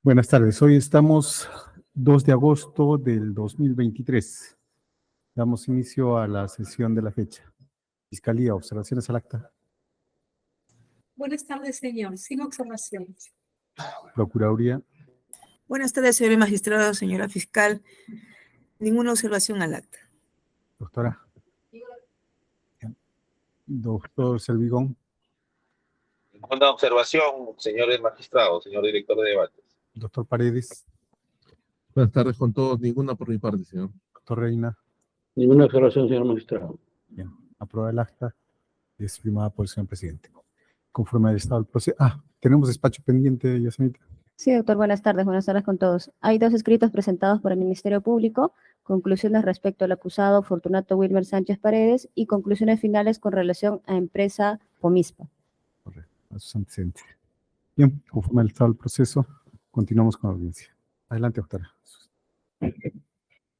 Buenas tardes. Hoy estamos 2 de agosto del 2023. Damos inicio a la sesión de la fecha. Fiscalía, observaciones al acta. Buenas tardes, señor. Sin observaciones. Procuraduría, Buenas tardes, señor magistrado, señora fiscal. Ninguna observación al acta. doctora. Doctor Servigón, Ninguna observación, señores magistrados, señor director de debates. doctor Paredes, Buenas tardes con todos. Ninguna por mi parte, señor. doctor Reina. Ninguna observación, señor magistrado. Bien, aprueba el acta y es firmada por el señor presidente. Conforme al estado del proceso. Tenemos despacho pendiente, Yasamita. Sí, doctor, buenas tardes con todos. Hay 2 escritos presentados por el Ministerio Público, conclusiones respecto al acusado Fortunato Wilmer Sánchez Paredes y conclusiones finales con relación a empresa Pomispa. Correcto, a sus antecedentes. Bien, conforme al estado del proceso, continuamos con la audiencia. Adelante, doctora.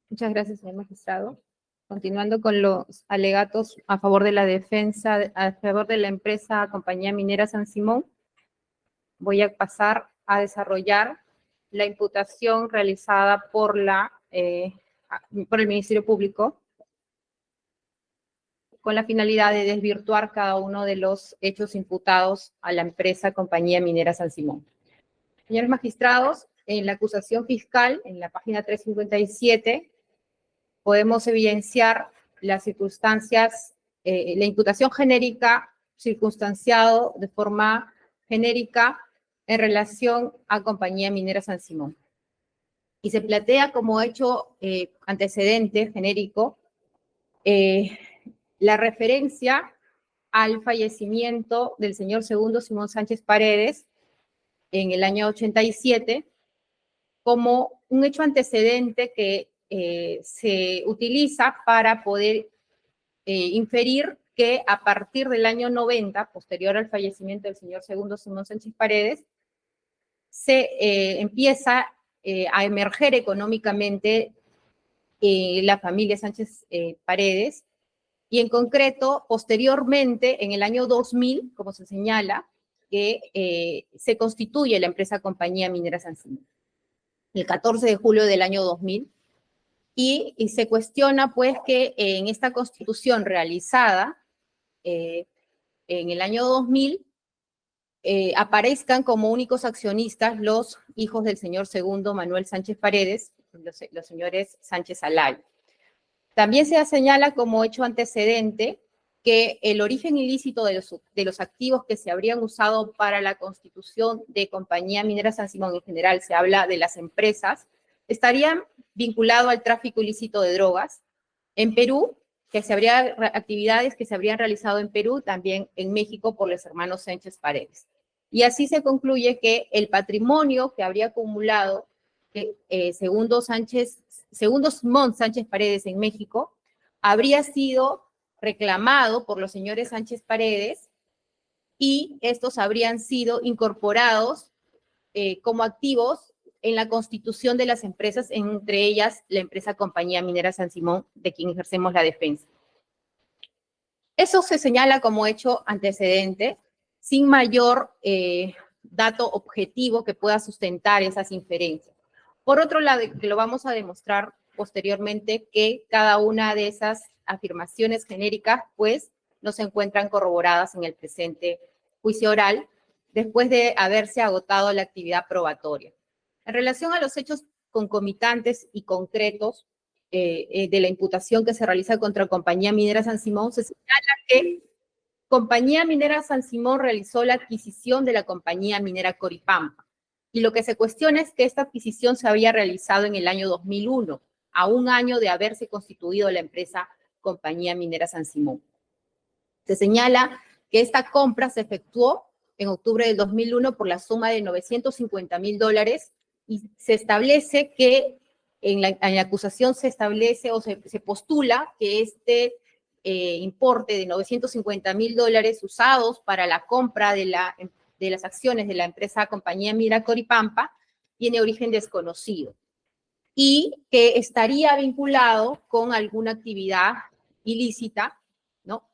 Muchas gracias, señor magistrado. Continuando con los alegatos a favor de la defensa, a favor de la empresa Compañía Minera San Simón, voy a pasar a desarrollar la imputación realizada por el Ministerio Público con la finalidad de desvirtuar cada uno de los hechos imputados a la empresa Compañía Minera San Simón. Señores magistrados, en la acusación fiscal, en la página 357, podemos evidenciar las circunstancias, la imputación genérica, circunstanciado de forma genérica en relación a Compañía Minera San Simón. Y se plantea como hecho antecedente genérico la referencia al fallecimiento del señor Segundo Simón Sánchez Paredes en el año 87 como un hecho antecedente que se utiliza para poder inferir que a partir del año 90, posterior al fallecimiento del señor Segundo Simón Sánchez Paredes, se empieza a emerger económicamente la familia Sánchez Paredes, y en concreto, posteriormente, en el año 2000, como se señala, que se constituye la empresa Compañía Minera San Simón, el 14 de julio del año 2000, y se cuestiona pues que en esta constitución realizada en el año 2000 aparezcan como únicos accionistas los hijos del señor Segundo Manuel Sánchez Paredes, los señores Sánchez Alay. También se señala como hecho antecedente que el origen ilícito de los activos que se habrían usado para la constitución de Compañía Minera San Simón, en general se habla de las empresas, estarían vinculados al tráfico ilícito de drogas en Perú, actividades que se habrían realizado en Perú, también en México por los hermanos Sánchez Paredes. Y así se concluye que el patrimonio que habría acumulado Segundo Simón Sánchez Paredes en México habría sido reclamado por los señores Sánchez Paredes y estos habrían sido incorporados como activos en la constitución de las empresas, entre ellas la empresa Compañía Minera San Simón, de quien ejercemos la defensa. Eso se señala como hecho antecedente, sin mayor dato objetivo que pueda sustentar esas inferencias. Por otro lado, que lo vamos a demostrar posteriormente, que cada una de esas afirmaciones genéricas, pues, no se encuentran corroboradas en el presente juicio oral, después de haberse agotado la actividad probatoria. En relación a los hechos concomitantes y concretos de la imputación que se realiza contra Compañía Minera San Simón, se señala que Compañía Minera San Simón realizó la adquisición de la Compañía Minera Coripampa. Y lo que se cuestiona es que esta adquisición se había realizado en el año 2001, a un año de haberse constituido la empresa Compañía Minera San Simón. Se señala que esta compra se efectuó en octubre del 2001 por la suma de $950,000 y se establece que en la acusación se establece o se postula que este importe de $950,000 usados para la compra de las acciones de la empresa Compañía Minera Coripampa tiene origen desconocido y que estaría vinculado con alguna actividad ilícita, ¿no?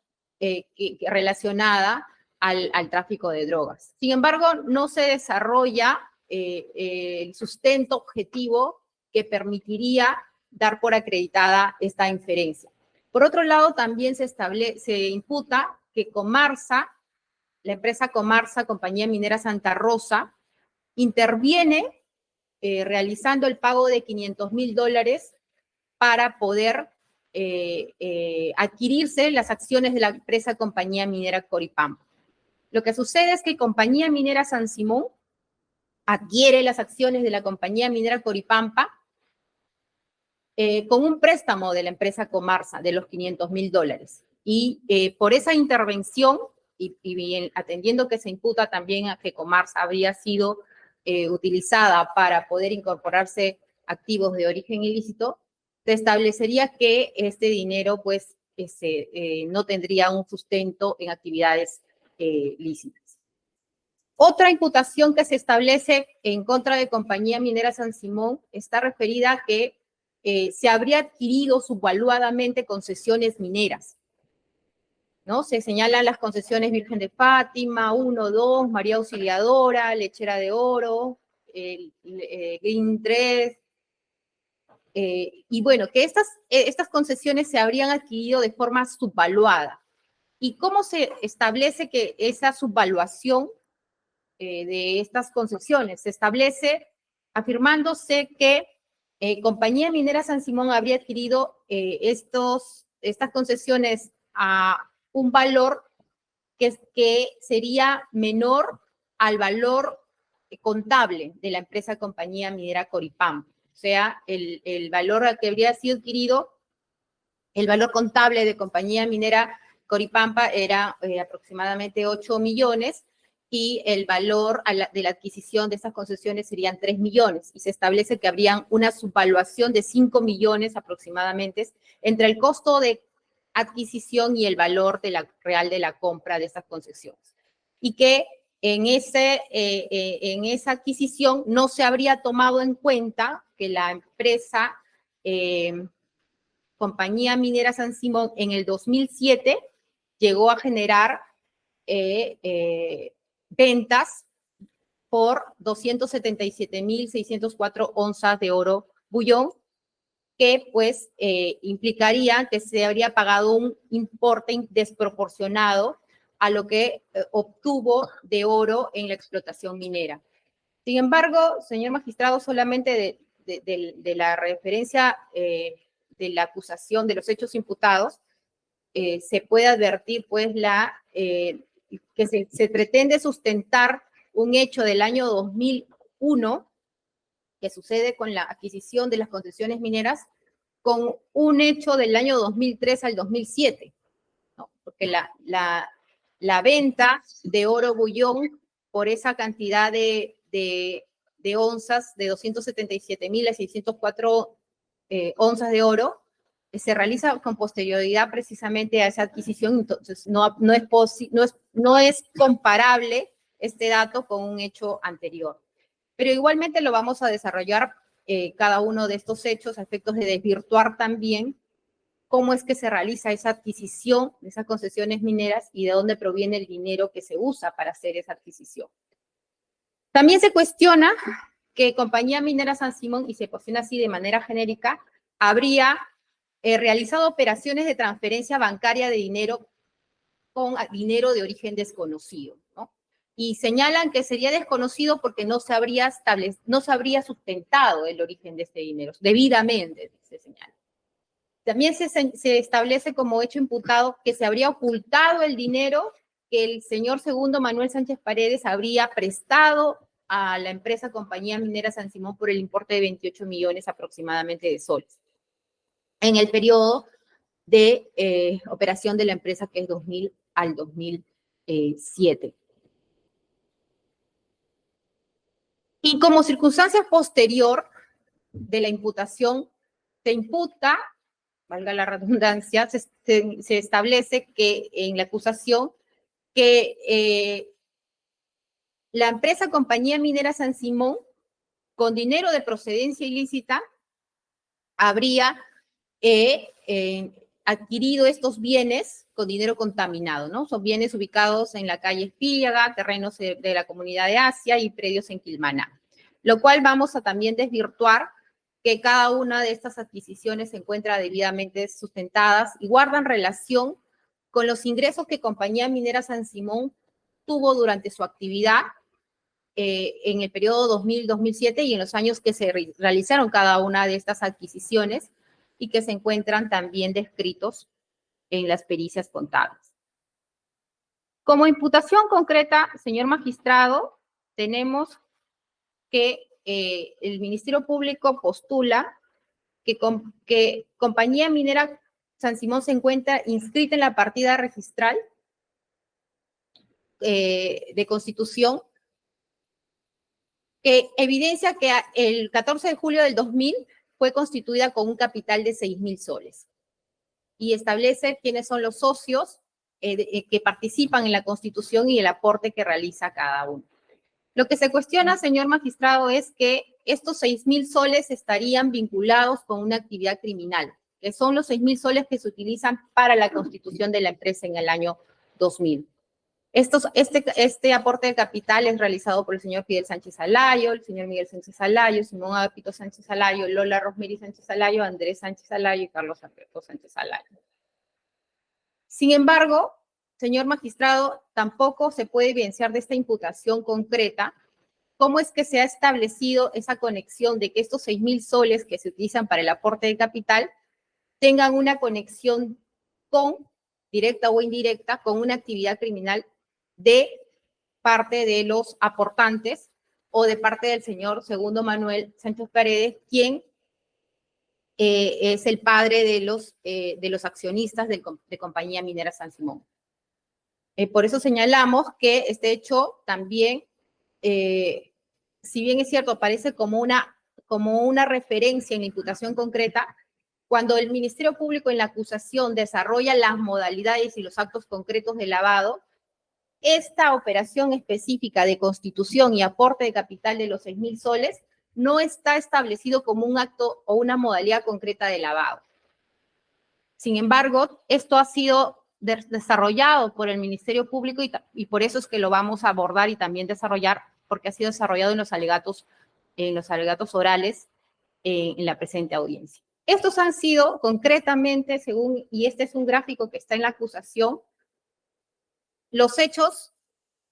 Relacionada al tráfico de drogas. Sin embargo, no se desarrolla el sustento objetivo que permitiría dar por acreditada esta inferencia. Por otro lado, también se imputa que Comarsa, la empresa Comarsa, Compañía Minera Santa Rosa, interviene realizando el pago de $500,000 para poder adquirirse las acciones de la empresa Compañía Minera Coripampa. Lo que sucede es que Compañía Minera San Simón adquiere las acciones de la Compañía Minera Coripampa con un préstamo de la empresa Comarsa de los $500,000. Y por esa intervención, y atendiendo que se imputa también a que Comarsa habría sido utilizada para poder incorporarse activos de origen ilícito, se establecería que este dinero pues no tendría un sustento en actividades lícitas. Otra imputación que se establece en contra de Compañía Minera San Simón está referida a que se habría adquirido subvaluadamente concesiones mineras, ¿no? Se señalan las concesiones Virgen de Fátima, 1, 2, María Auxiliadora, Lechera de Oro, Green 3, y bueno, que estas concesiones se habrían adquirido de forma subvaluada. ¿Y cómo se establece que esa subvaluación de estas concesiones? Se establece afirmándose que Compañía Minera San Simón habría adquirido estas concesiones a un valor que sería menor al valor contable de la empresa Compañía Minera Coripampa. O sea, el valor que habría sido adquirido, el valor contable de Compañía Minera Coripampa era aproximadamente 8 millones y el valor de la adquisición de estas concesiones serían 3 millones. Y se establece que habría una subvaluación de 5 millones aproximadamente entre el costo de adquisición y el valor real de la compra de estas concesiones. Y que en esa adquisición no se habría tomado en cuenta que la empresa Compañía Minera San Simón en el 2007 llegó a generar ventas por 277.604 onzas de oro bullón, que pues implicaría que se habría pagado un importe desproporcionado a lo que obtuvo de oro en la explotación minera. Sin embargo, señor magistrado, solamente de la referencia de la acusación de los hechos imputados, se puede advertir pues que se pretende sustentar un hecho del año 2001 que sucede con la adquisición de las concesiones mineras con un hecho del año 2003 al 2007, ¿no? Porque la venta de oro bullón por esa cantidad de onzas, de 277.604 onzas de oro, se realiza con posterioridad precisamente a esa adquisición, entonces no es comparable este dato con un hecho anterior. Pero igualmente lo vamos a desarrollar cada uno de estos hechos a efectos de desvirtuar también cómo es que se realiza esa adquisición de esas concesiones mineras y de dónde proviene el dinero que se usa para hacer esa adquisición. También se cuestiona que Compañía Minera San Simón, y se cuestiona así de manera genérica, habría realizado operaciones de transferencia bancaria de dinero con dinero de origen desconocido, ¿no? Y señalan que sería desconocido porque no se habría sustentado el origen de este dinero, debidamente, se señala. También se establece como hecho imputado que se habría ocultado el dinero que el señor segundo Manuel Sánchez Paredes habría prestado a la empresa Compañía Minera San Simón por el importe de 28 millones aproximadamente de soles en el periodo de operación de la empresa, que es 2000 al 2007. Y como circunstancia posterior de la imputación, se imputa, valga la redundancia, se establece que en la acusación que la empresa Compañía Minera San Simón, con dinero de procedencia ilícita, habría adquirido estos bienes con dinero contaminado, ¿no? Son bienes ubicados en la calle Espíllaga, terrenos de la Comunidad de Asia y predios en Quilmaná. lo cual vamos a también desvirtuar que cada una de estas adquisiciones se encuentra debidamente sustentadas y guardan relación con los ingresos que Compañía Minera San Simón tuvo durante su actividad en el periodo 2000-2007 y en los años que se realizaron cada una de estas adquisiciones y que se encuentran también descritos en las pericias contables. Como imputación concreta, señor magistrado, tenemos que el Ministerio Público postula que Compañía Minera San Simón se encuentra inscrita en la partida registral de Constitución, que evidencia que el 14 de julio del 2000 fue constituida con un capital de 6.000 soles y establece quiénes son los socios que participan en la Constitución y el aporte que realiza cada uno. Lo que se cuestiona, señor magistrado, es que estos 6.000 soles estarían vinculados con una actividad criminal, que son los 6.000 soles que se utilizan para la constitución de la empresa en el año 2000. Este aporte de capital es realizado por el señor Fidel Sánchez Alayo, el señor Miguel Sánchez Alayo, Simón Agapito Sánchez Alayo, Lola Rosemary Sánchez Alayo, Andrés Sánchez Alayo y Carlos Alberto Sánchez Alayo. Sin embargo, señor magistrado, tampoco se puede evidenciar de esta imputación concreta cómo es que se ha establecido esa conexión de que estos 6.000 soles que se utilizan para el aporte de capital tengan una conexión directa o indirecta, con una actividad criminal de parte de los aportantes o de parte del señor Segundo Manuel Sánchez Paredes, quien es el padre de los accionistas de Compañía Minera San Simón. Por eso señalamos que este hecho también, si bien es cierto, aparece como una referencia en la imputación concreta, cuando el Ministerio Público en la acusación desarrolla las modalidades y los actos concretos de lavado, esta operación específica de constitución y aporte de capital de los 6.000 soles no está establecido como un acto o una modalidad concreta de lavado. Sin embargo, esto ha sido desarrollado por el Ministerio Público y por eso es que lo vamos a abordar y también desarrollar, porque ha sido desarrollado en los alegatos orales en la presente audiencia. Estos han sido concretamente, y este es un gráfico que está en la acusación, los hechos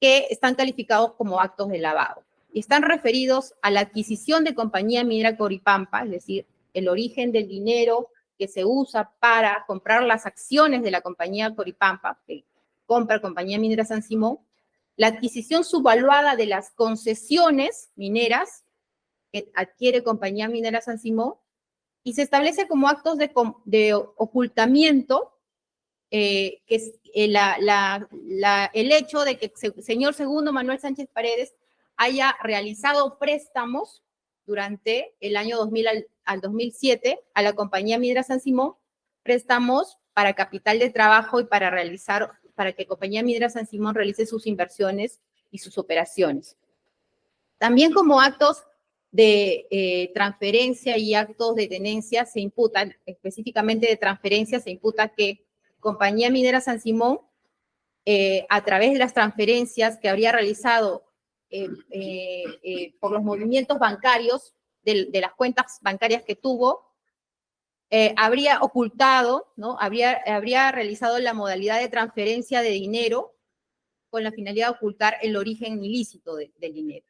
que están calificados como actos de lavado. Y están referidos a la adquisición de Compañía Minera Coripampa, es decir, el origen del dinero que se usa para comprar las acciones de la Compañía Coripampa, que compra Compañía Minera San Simón, la adquisición subvaluada de las concesiones mineras que adquiere Compañía Minera San Simón, y se establece como actos de ocultamiento, que es el hecho de que el señor Segundo Manuel Sánchez Paredes haya realizado préstamos durante el año 2000 al 2007 a la Compañía Minera San Simón, préstamos para capital de trabajo y para que Compañía Minera San Simón realice sus inversiones y sus operaciones. También como actos de transferencia y actos de tenencia se imputan, específicamente de transferencia, se imputa que Compañía Minera San Simón, a través de las transferencias que habría realizado por los movimientos bancarios de las cuentas bancarias que tuvo, habría ocultado, ¿no? Habría realizado la modalidad de transferencia de dinero con la finalidad de ocultar el origen ilícito del dinero.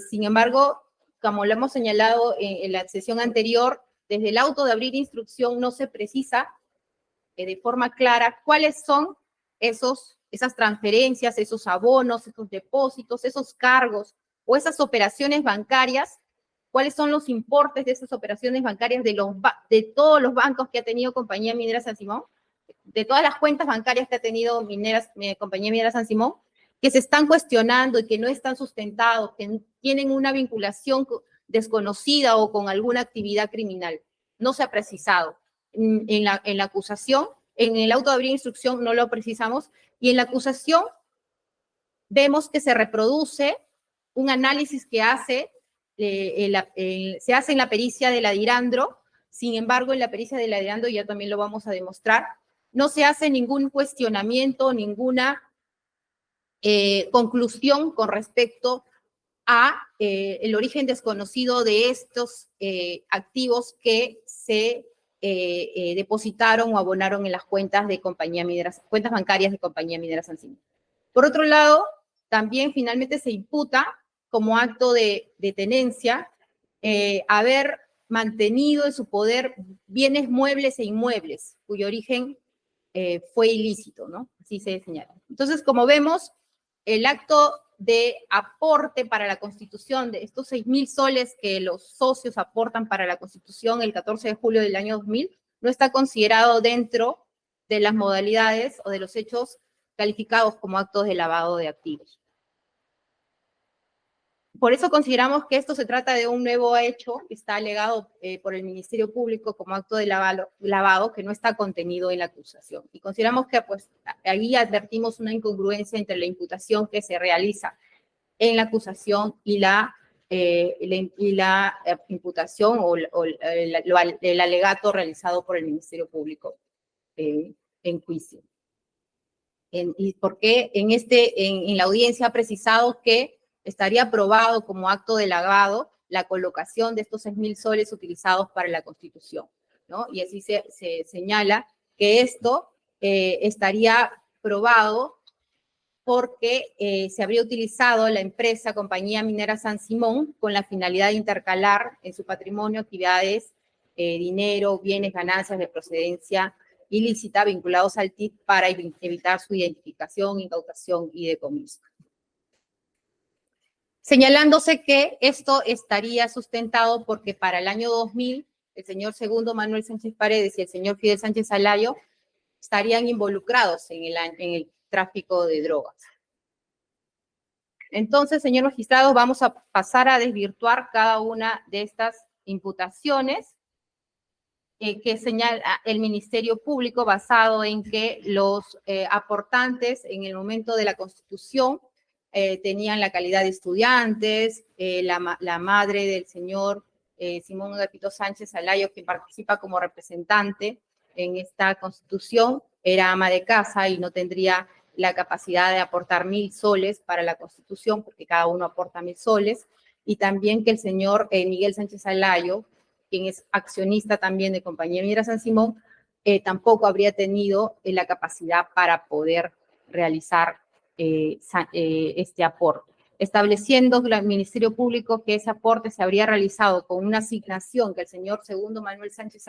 Sin embargo, como lo hemos señalado en la sesión anterior, desde el auto de abrir instrucción no se precisa de forma clara cuáles son esas transferencias, esos abonos, esos depósitos, esos cargos o esas operaciones bancarias, cuáles son los importes de esas operaciones bancarias de todos los bancos que ha tenido Compañía Minera San Simón, de todas las cuentas bancarias que ha tenido Compañía Minera San Simón, que se están cuestionando y que no están sustentados, que tienen una vinculación desconocida o con alguna actividad criminal. No se ha precisado. En la acusación, en el auto de abrir instrucción no lo precisamos, y en la acusación vemos que se reproduce un análisis que se hace en la pericia de la Dirandro. Sin embargo, en la pericia de la Dirandro, ya también lo vamos a demostrar, no se hace ningún cuestionamiento, ninguna conclusión con respecto a el origen desconocido de estos activos que se depositaron o abonaron en las cuentas de Compañía Minera, cuentas bancarias de Compañía Minera San Simón. Por otro lado, también finalmente se imputa como acto de tenencia haber mantenido en su poder bienes muebles e inmuebles, cuyo origen fue ilícito, ¿no? Así se señala. Entonces, como vemos, el acto de aporte para la Constitución de estos 6.000 soles que los socios aportan para la Constitución el 14 de julio del año 2000 no está considerado dentro de las modalidades o de los hechos calificados como actos de lavado de activos. Por eso consideramos que esto se trata de un nuevo hecho que está alegado por el Ministerio Público como acto de lavado que no está contenido en la acusación. Y consideramos que pues, ahí advertimos una incongruencia entre la imputación que se realiza en la acusación y la imputación o el alegato realizado por el Ministerio Público en juicio. Y porque en la audiencia ha precisado que estaría aprobado como acto de lavado la colocación de estos 6.000 soles utilizados para la Constitución, ¿no? Y así se señala que esto estaría probado porque se habría utilizado la empresa Compañía Minera San Simón con la finalidad de intercalar en su patrimonio actividades, dinero, bienes, ganancias de procedencia ilícita vinculados al TIC para evitar su identificación, incautación y decomiso. Señalándose que esto estaría sustentado porque para el año 2000 el señor segundo Manuel Sánchez Paredes y el señor Fidel Sánchez Alayo estarían involucrados en el tráfico de drogas. Entonces, señor magistrado, vamos a pasar a desvirtuar cada una de estas imputaciones que señala el Ministerio Público basado en que los aportantes en el momento de la Constitución tenían la calidad de estudiantes, la madre del señor Simón Agapito Sánchez Alayo, que participa como representante en esta Constitución, era ama de casa y no tendría la capacidad de aportar 1.000 soles para la Constitución, porque cada uno aporta 1.000 soles, y también que el señor Miguel Sánchez Alayo, quien es accionista también de Compañía Minera San Simón, tampoco habría tenido la capacidad para poder realizar este aporte, estableciendo el Ministerio Público que ese aporte se habría realizado con una asignación que el señor segundo Manuel Sánchez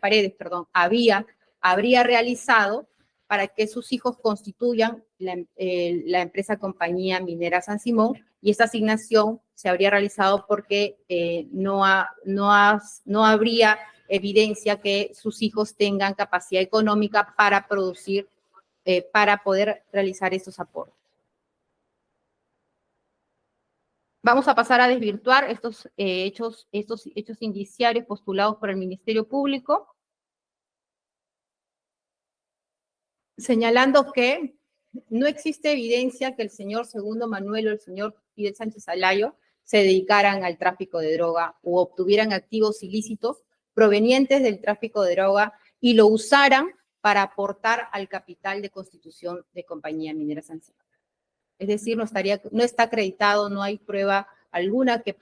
Paredes, habría realizado para que sus hijos constituyan la empresa Compañía Minera San Simón, y esta asignación se habría realizado porque no habría evidencia que sus hijos tengan capacidad económica para producir, para poder realizar estos aportes. Vamos a pasar a desvirtuar estos hechos indiciarios postulados por el Ministerio Público, señalando que no existe evidencia que el señor segundo Manuel o el señor Fidel Sánchez Alayo se dedicaran al tráfico de droga o obtuvieran activos ilícitos provenientes del tráfico de droga y lo usaran para aportar al capital de constitución de Compañía Minera San Simón. Es decir, no está acreditado, no hay prueba alguna que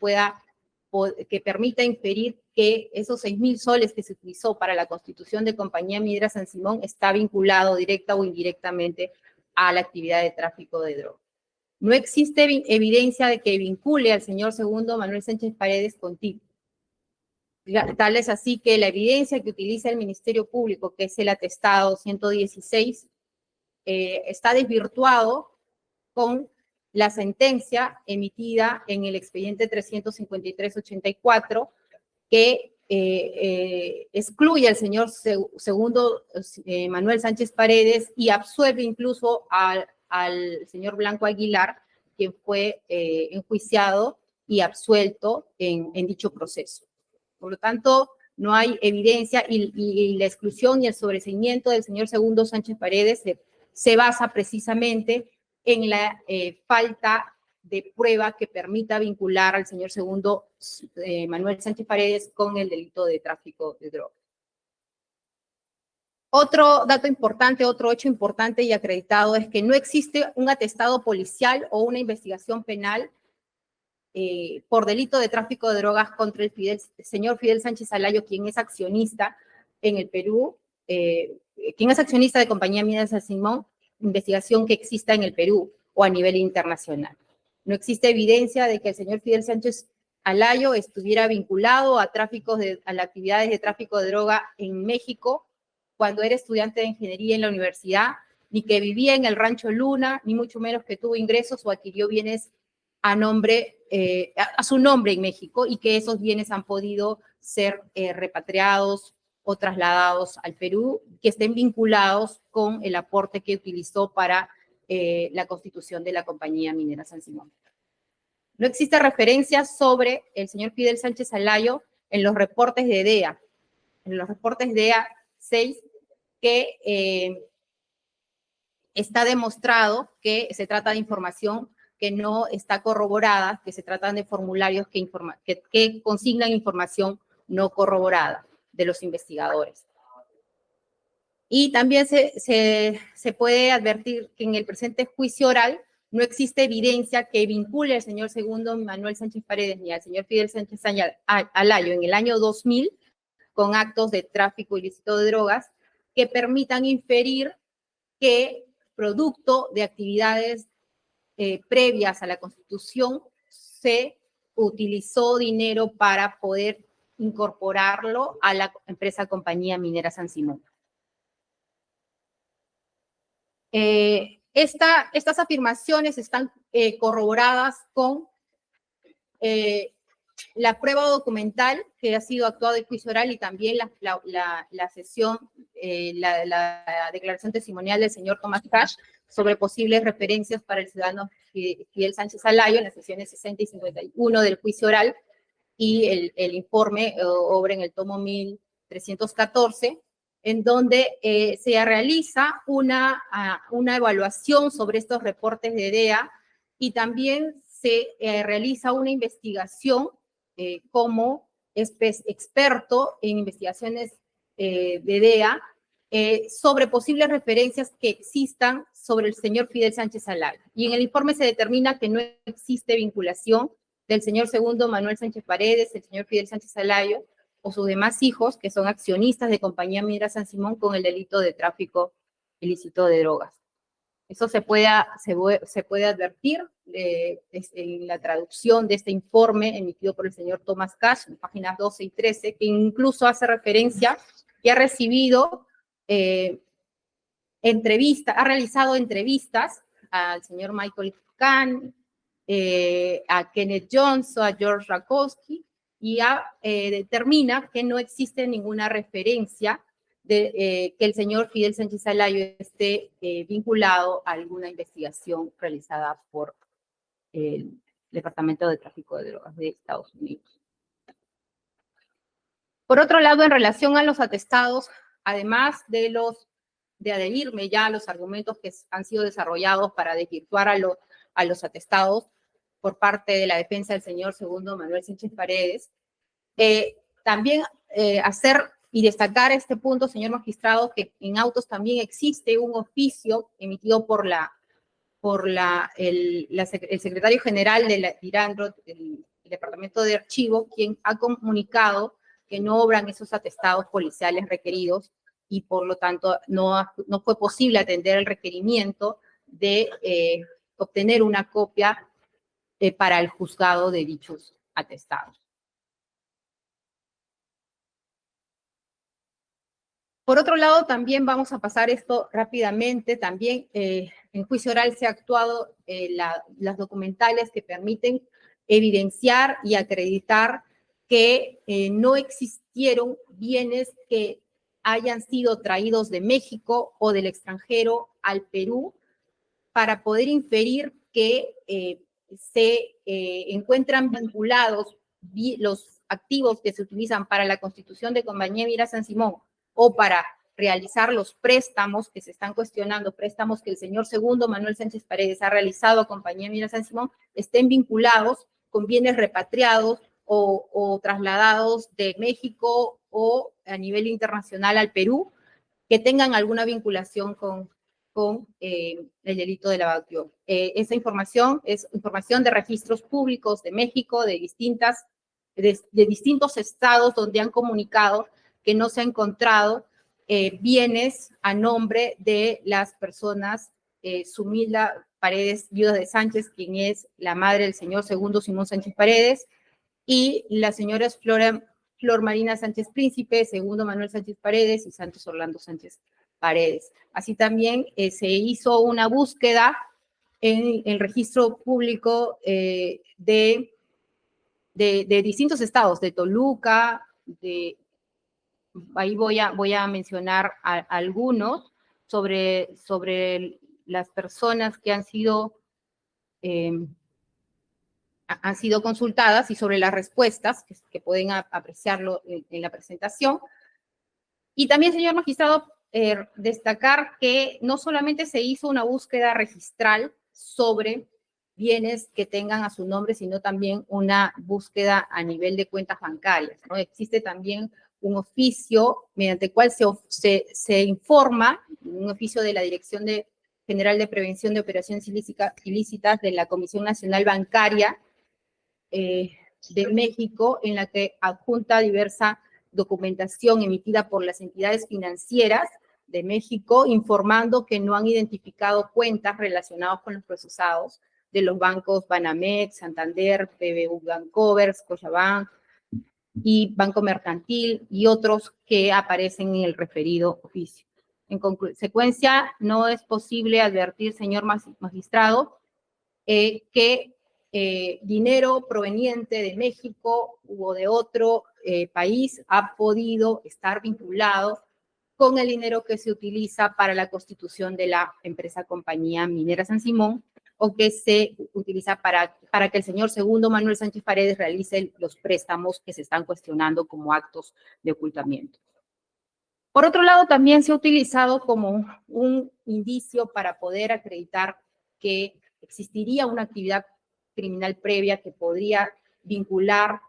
permita inferir que esos 6.000 soles que se utilizó para la constitución de Compañía Minera San Simón está vinculado directa o indirectamente a la actividad de tráfico de droga. No existe evidencia de que vincule al señor segundo Manuel Sánchez Paredes con TIC. Tal es así que la evidencia que utiliza el Ministerio Público, que es el atestado 116, está desvirtuado con la sentencia emitida en el expediente 353-84, que excluye al señor segundo Manuel Sánchez Paredes y absuelve incluso al señor Blanco Aguilar, quien fue enjuiciado y absuelto en dicho proceso. Por lo tanto, no hay evidencia y la exclusión y el sobreseimiento del señor segundo Sánchez Paredes se basa precisamente en la falta de prueba que permita vincular al señor segundo Manuel Sánchez Paredes con el delito de tráfico de drogas. Otro dato importante, otro hecho importante y acreditado es que no existe un atestado policial o una investigación penal por delito de tráfico de drogas contra el señor Fidel Sánchez Alayo, quien es accionista en el Perú, quien es accionista de Compañía Minera San Simón, investigación que exista en el Perú o a nivel internacional. No existe evidencia de que el señor Fidel Sánchez Alayo estuviera vinculado a las actividades de tráfico de droga en México cuando era estudiante de ingeniería en la universidad, ni que vivía en el Rancho Luna, ni mucho menos que tuvo ingresos o adquirió bienes a su nombre en México, y que esos bienes han podido ser repatriados o trasladados al Perú, que estén vinculados con el aporte que utilizó para la constitución de la Compañía Minera San Simón. No existe referencia sobre el señor Fidel Sánchez Alayo en los reportes de DEA, en los reportes de DEA 6, que está demostrado que se trata de información que no está corroborada, que se tratan de formularios que consignan información no corroborada de los investigadores. Y también se puede advertir que en el presente juicio oral no existe evidencia que vincule al señor segundo Manuel Sánchez Paredes ni al señor Fidel Sánchez Alayo en el año 2000 con actos de tráfico ilícito de drogas que permitan inferir que, producto de actividades previas a la Constitución, se utilizó dinero para poder incorporarlo a la empresa Compañía Minera San Simón. Estas afirmaciones están corroboradas con la prueba documental que ha sido actuado en juicio oral y también la sesión, la declaración testimonial del señor Tomás Cash sobre posibles referencias para el ciudadano Fidel Sánchez Alayo en las sesiones 60 y 51 del juicio oral, y el informe obra en el tomo 1314, en donde se realiza una evaluación sobre estos reportes de DEA, y también se realiza una investigación como experto en investigaciones de DEA sobre posibles referencias que existan sobre el señor Fidel Sánchez Alayo. Y en el informe se determina que no existe vinculación del señor segundo Manuel Sánchez Paredes, el señor Fidel Sánchez Alayo o sus demás hijos, que son accionistas de Compañía Minera San Simón, con el delito de tráfico ilícito de drogas. Eso se puede advertir en la traducción de este informe emitido por el señor Tomás Cash, en páginas 12 y 13, que incluso hace referencia que ha recibido ha realizado entrevistas al señor Michael Kahn, a Kenneth Jones, a George Rakowski, y determina que no existe ninguna referencia de que el señor Fidel Sánchez Alayo esté vinculado a alguna investigación realizada por el Departamento de Tráfico de Drogas de Estados Unidos. Por otro lado, en relación a los atestados, además de adherirme ya a los argumentos que han sido desarrollados para desvirtuar a los atestados por parte de la defensa del señor segundo Manuel Sánchez Paredes, también hacer y destacar este punto, señor magistrado, que en autos también existe un oficio emitido por el secretario general de la DIRANDRO, del Departamento de Archivo, quien ha comunicado que no obran esos atestados policiales requeridos, y por lo tanto no fue posible atender el requerimiento de obtener una copia para el juzgado de dichos atestados. Por otro lado, también vamos a pasar esto rápidamente. También en juicio oral se ha actuado las documentales que permiten evidenciar y acreditar que no existieron bienes que hayan sido traídos de México o del extranjero al Perú para poder inferir que se encuentran vinculados los activos que se utilizan para la constitución de Compañía Minera San Simón o para realizar los préstamos que se están cuestionando, préstamos que el señor segundo Manuel Sánchez Paredes ha realizado a Compañía Minera San Simón, estén vinculados con bienes repatriados o trasladados de México o a nivel internacional al Perú, que tengan alguna vinculación con con el delito de lavado de activos. Esa información es información de registros públicos de México, de distintos estados donde han comunicado que no se ha encontrado bienes a nombre de las personas Sumila Paredes, viuda de Sánchez, quien es la madre del señor segundo Simón Sánchez Paredes, y las señoras Flor Marina Sánchez Príncipe, segundo Manuel Sánchez Paredes y Santos Orlando Sánchez Paredes. Así también se hizo una búsqueda en el registro público de distintos estados, de Toluca, ahí voy a mencionar algunos sobre las personas que han sido consultadas y sobre las respuestas, que pueden apreciarlo en la presentación. Y también, señor magistrado, destacar que no solamente se hizo una búsqueda registral sobre bienes que tengan a su nombre, sino también una búsqueda a nivel de cuentas bancarias, ¿no? Existe también un oficio mediante el cual se informa, un oficio de la Dirección General de Prevención de Operaciones Ilícitas de la Comisión Nacional Bancaria de México, en la que adjunta diversa documentación emitida por las entidades financieras de México, informando que no han identificado cuentas relacionadas con los procesados de los bancos Banamex, Santander, BBV Bancover, Scotiabank y Banco Mercantil y otros que aparecen en el referido oficio. En consecuencia, no es posible advertir, señor magistrado, que dinero proveniente de México o de otro país ha podido estar vinculado con el dinero que se utiliza para la constitución de la empresa Compañía Minera San Simón, o que se utiliza para que el señor segundo Manuel Sánchez Paredes realice los préstamos que se están cuestionando como actos de ocultamiento. Por otro lado, también se ha utilizado como un indicio para poder acreditar que existiría una actividad criminal previa que podría vincular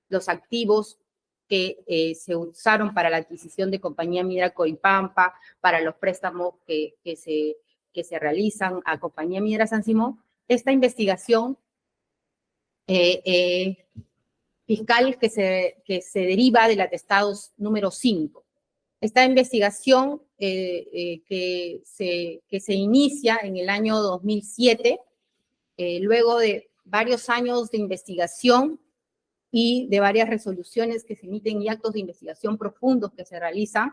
los activos que se usaron para la adquisición de Compañía Minera Coripampa, para los préstamos que se realizan a Compañía Minera San Simón. Esta investigación fiscal que se deriva del atestado número 5. Esta investigación que se inicia en el año 2007, luego de varios años de investigación y de varias resoluciones que se emiten y actos de investigación profundos que se realizan,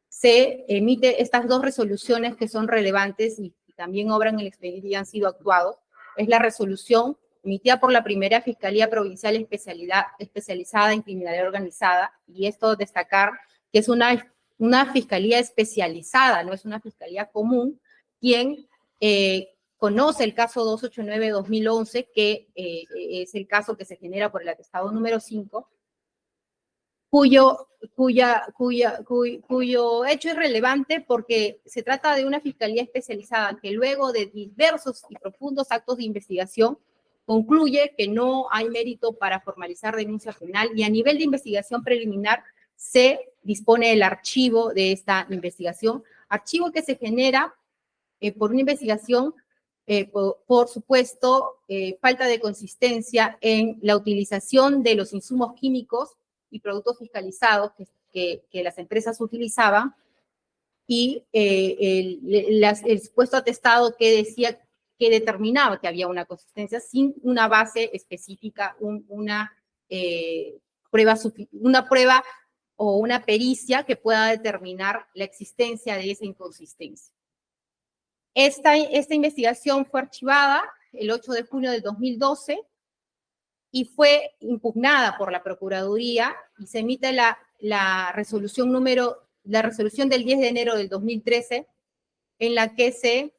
se emite estas dos resoluciones que son relevantes y también obran en el expediente y han sido actuados. Es la resolución emitida por la primera Fiscalía Provincial especializada en criminalidad organizada, y esto destacar que es una fiscalía especializada, no es una fiscalía común, quien conoce el caso 289-2011, que es el caso que se genera por el atestado número 5, cuyo hecho es relevante porque se trata de una fiscalía especializada que luego de diversos y profundos actos de investigación concluye que no hay mérito para formalizar denuncia penal, y a nivel de investigación preliminar se dispone el archivo de esta investigación, archivo que se genera por una investigación, por supuesto, falta de consistencia en la utilización de los insumos químicos y productos fiscalizados que las empresas utilizaban, y el supuesto atestado que decía que determinaba que había una consistencia sin una base específica, una prueba o una pericia que pueda determinar la existencia de esa inconsistencia. Esta investigación fue archivada el 8 de junio del 2012 y fue impugnada por la Procuraduría, y se emite la resolución del 10 de enero del 2013, en la que se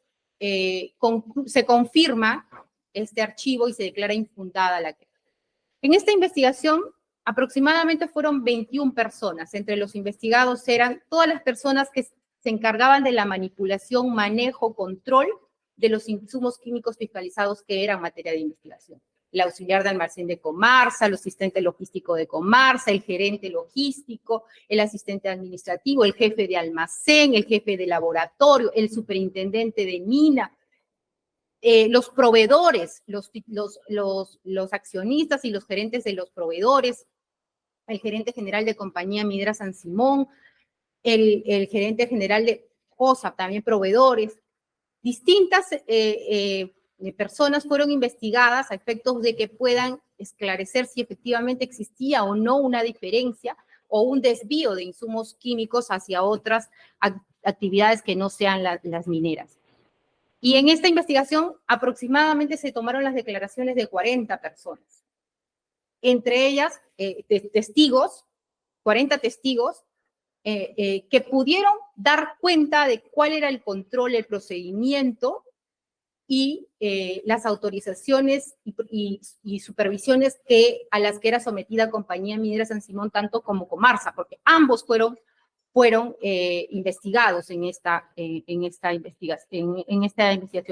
confirma este archivo y se declara infundada la queja. En esta investigación aproximadamente fueron 21 personas. Entre los investigados eran todas las personas que se encargaban de la manipulación, manejo, control de los insumos químicos fiscalizados que eran materia de investigación. el auxiliar de almacén de Comarsa, el asistente logístico de Comarsa, el gerente logístico, el asistente administrativo, el jefe de almacén, el jefe de laboratorio, el superintendente de mina, los proveedores, los accionistas y los gerentes de los proveedores, el gerente general de Compañía Minera San Simón, el gerente general de COSA, también proveedores. Distintas personas fueron investigadas a efectos de que puedan esclarecer si efectivamente existía o no una diferencia o un desvío de insumos químicos hacia otras actividades que no sean las mineras. Y en esta investigación aproximadamente se tomaron las declaraciones de 40 personas. Entre ellas, testigos, 40 testigos, que pudieron dar cuenta de cuál era el control, el procedimiento y las autorizaciones y supervisiones a las que era sometida Compañía Minera San Simón, tanto como Comarsa, porque ambos fueron investigados en esta investigación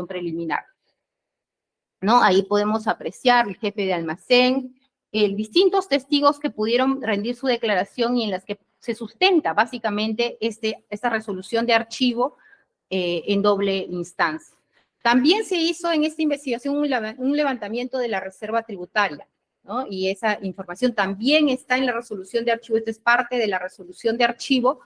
preliminar, ¿no? Ahí podemos apreciar el jefe de almacén, distintos testigos que pudieron rendir su declaración y en las que se sustenta básicamente esta resolución de archivo en doble instancia. También se hizo en esta investigación un levantamiento de la reserva tributaria, ¿no? Y esa información también está en la resolución de archivo. Esta es parte de la resolución de archivo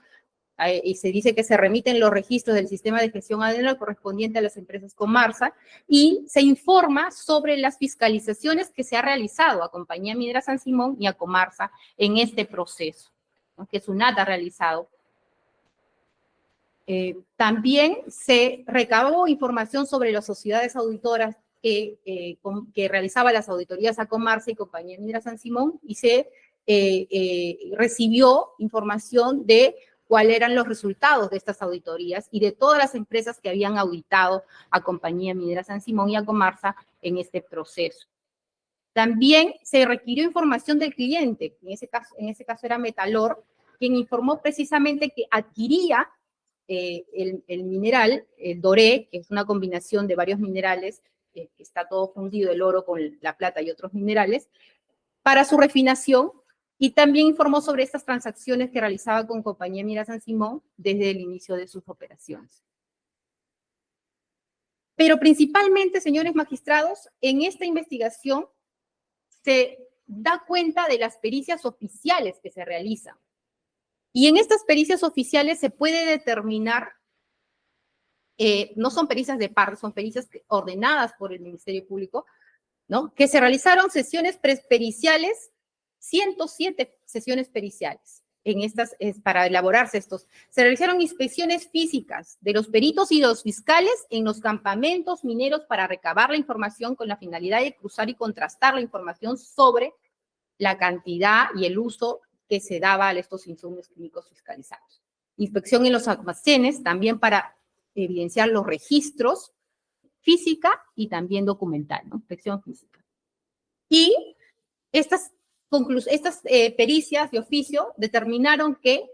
y se dice que se remiten los registros del sistema de gestión anual correspondiente a las empresas Comarsa y se informa sobre las fiscalizaciones que se ha realizado a Compañía Minera San Simón y a Comarsa en este proceso, ¿no? Que SUNAT ha realizado. También se recabó información sobre las sociedades auditoras que realizaba las auditorías a Comarsa y Compañía Minera San Simón y se recibió información de cuáles eran los resultados de estas auditorías y de todas las empresas que habían auditado a Compañía Minera San Simón y a Comarsa en este proceso. También se requirió información del cliente, en ese caso era Metalor, quien informó precisamente que adquiría el mineral, el doré, que es una combinación de varios minerales, que está todo fundido, el oro con la plata y otros minerales, para su refinación, y también informó sobre estas transacciones que realizaba con Compañía Minera San Simón desde el inicio de sus operaciones. Pero principalmente, señores magistrados, en esta investigación se da cuenta de las pericias oficiales que se realizan. Y en estas pericias oficiales se puede determinar, no son pericias de parte, son pericias ordenadas por el Ministerio Público, ¿no? Que se realizaron sesiones periciales, 107 sesiones periciales para elaborarse estos. Se realizaron inspecciones físicas de los peritos y los fiscales en los campamentos mineros para recabar la información con la finalidad de cruzar y contrastar la información sobre la cantidad y el uso que se daba a estos insumos químicos fiscalizados. Inspección en los almacenes, también para evidenciar los registros, física y también documental, ¿no? Inspección física. Y estas pericias de oficio determinaron que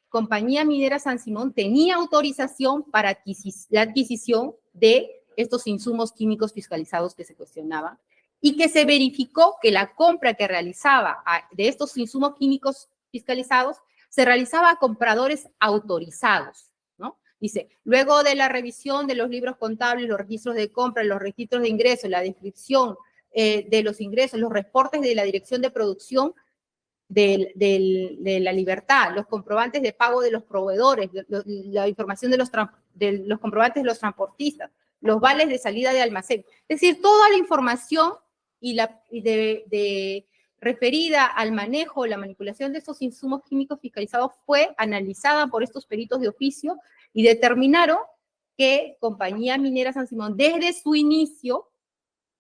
Compañía Minera San Simón tenía autorización para la adquisición de estos insumos químicos fiscalizados que se cuestionaban, y que se verificó que la compra que realizaba de estos insumos químicos fiscalizados se realizaba a compradores autorizados, ¿no? Dice, luego de la revisión de los libros contables, los registros de compra, los registros de ingresos, la descripción de los ingresos, los reportes de la dirección de producción de la libertad, los comprobantes de pago de los proveedores, la información de los comprobantes de los transportistas, los vales de salida de almacén. Es decir, toda la información referida al manejo, la manipulación de estos insumos químicos fiscalizados fue analizada por estos peritos de oficio y determinaron que Compañía Minera San Simón, desde su inicio,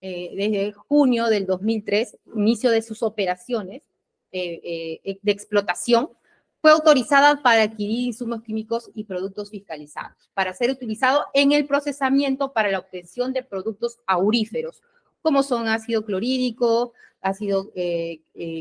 desde junio del 2003, inicio de sus operaciones de explotación, fue autorizada para adquirir insumos químicos y productos fiscalizados, para ser utilizado en el procesamiento para la obtención de productos auríferos, como son ácido clorhídrico, ácido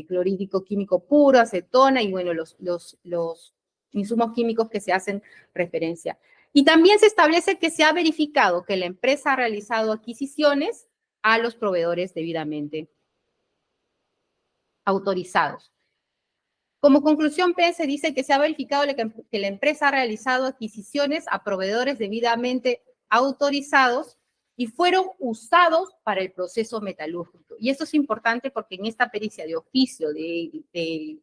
clorhídrico químico puro, acetona y bueno, los insumos químicos que se hacen referencia. Y también se establece que se ha verificado que la empresa ha realizado adquisiciones a los proveedores debidamente autorizados. Como conclusión P, se dice que se ha verificado que la empresa ha realizado adquisiciones a proveedores debidamente autorizados y fueron usados para el proceso metalúrgico. Y esto es importante porque en esta pericia de oficio del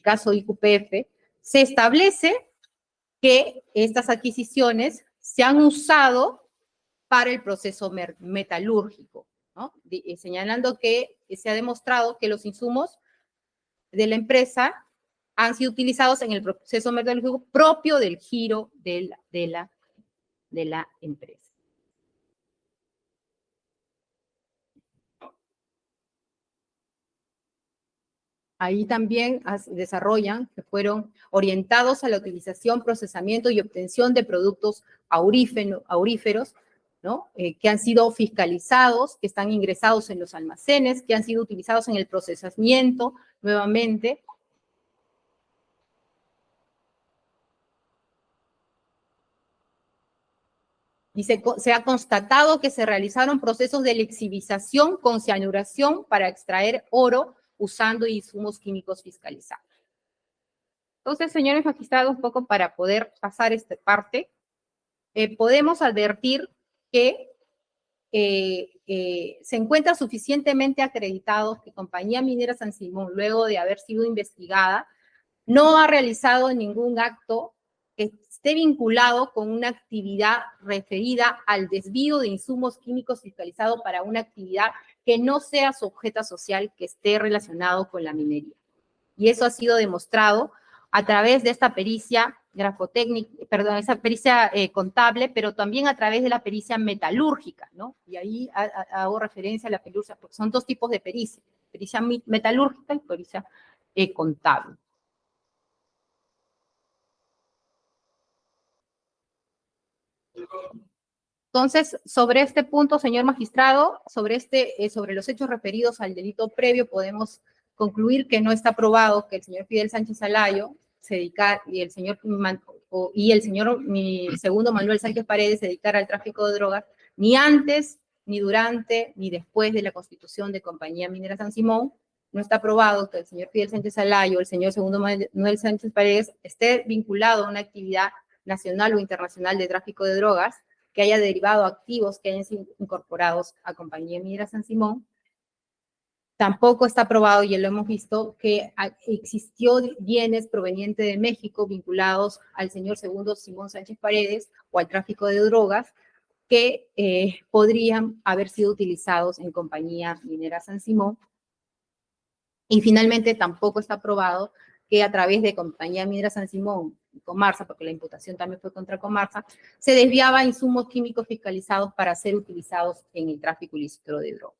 caso IQPF se establece que estas adquisiciones se han usado para el proceso metalúrgico, ¿no? Señalando que se ha demostrado que los insumos de la empresa han sido utilizados en el proceso metalúrgico propio del giro de la empresa. Ahí también desarrollan que fueron orientados a la utilización, procesamiento y obtención de productos auríferos, ¿no? Que han sido fiscalizados, que están ingresados en los almacenes, que han sido utilizados en el procesamiento nuevamente. Y se ha constatado que se realizaron procesos de lixivización con cianuración para extraer oro usando insumos químicos fiscalizados. Entonces, señores magistrados, un poco para poder pasar esta parte, podemos advertir que se encuentra suficientemente acreditado que Compañía Minera San Simón, luego de haber sido investigada, no ha realizado ningún acto que esté vinculado con una actividad referida al desvío de insumos químicos fiscalizados para una actividad que no sea su objeto social, que esté relacionado con la minería. Y eso ha sido demostrado a través de esta pericia grafotécnica, perdón, esa pericia contable, pero también a través de la pericia metalúrgica, ¿no? Y ahí hago referencia a la pericia, porque son dos tipos de pericia metalúrgica y pericia contable. Entonces, sobre este punto, señor magistrado, sobre los hechos referidos al delito previo, podemos concluir que no está probado que el señor Fidel Sánchez Alayo y el señor segundo Manuel Sánchez Paredes se dedicara al tráfico de drogas, ni antes, ni durante, ni después de la constitución de Compañía Minera San Simón. No está probado que el señor Fidel Sánchez Alayo, el señor segundo Manuel Sánchez Paredes, esté vinculado a una actividad nacional o internacional de tráfico de drogas, que haya derivado activos que hayan sido incorporados a Compañía Minera San Simón. Tampoco está probado, y lo hemos visto, que existió bienes provenientes de México vinculados al señor segundo Simón Sánchez Paredes o al tráfico de drogas que podrían haber sido utilizados en Compañía Minera San Simón. Y finalmente tampoco está probado que a través de Compañía Minera San Simón y Comarsa, porque la imputación también fue contra Comarsa, se desviaba insumos químicos fiscalizados para ser utilizados en el tráfico ilícito de drogas.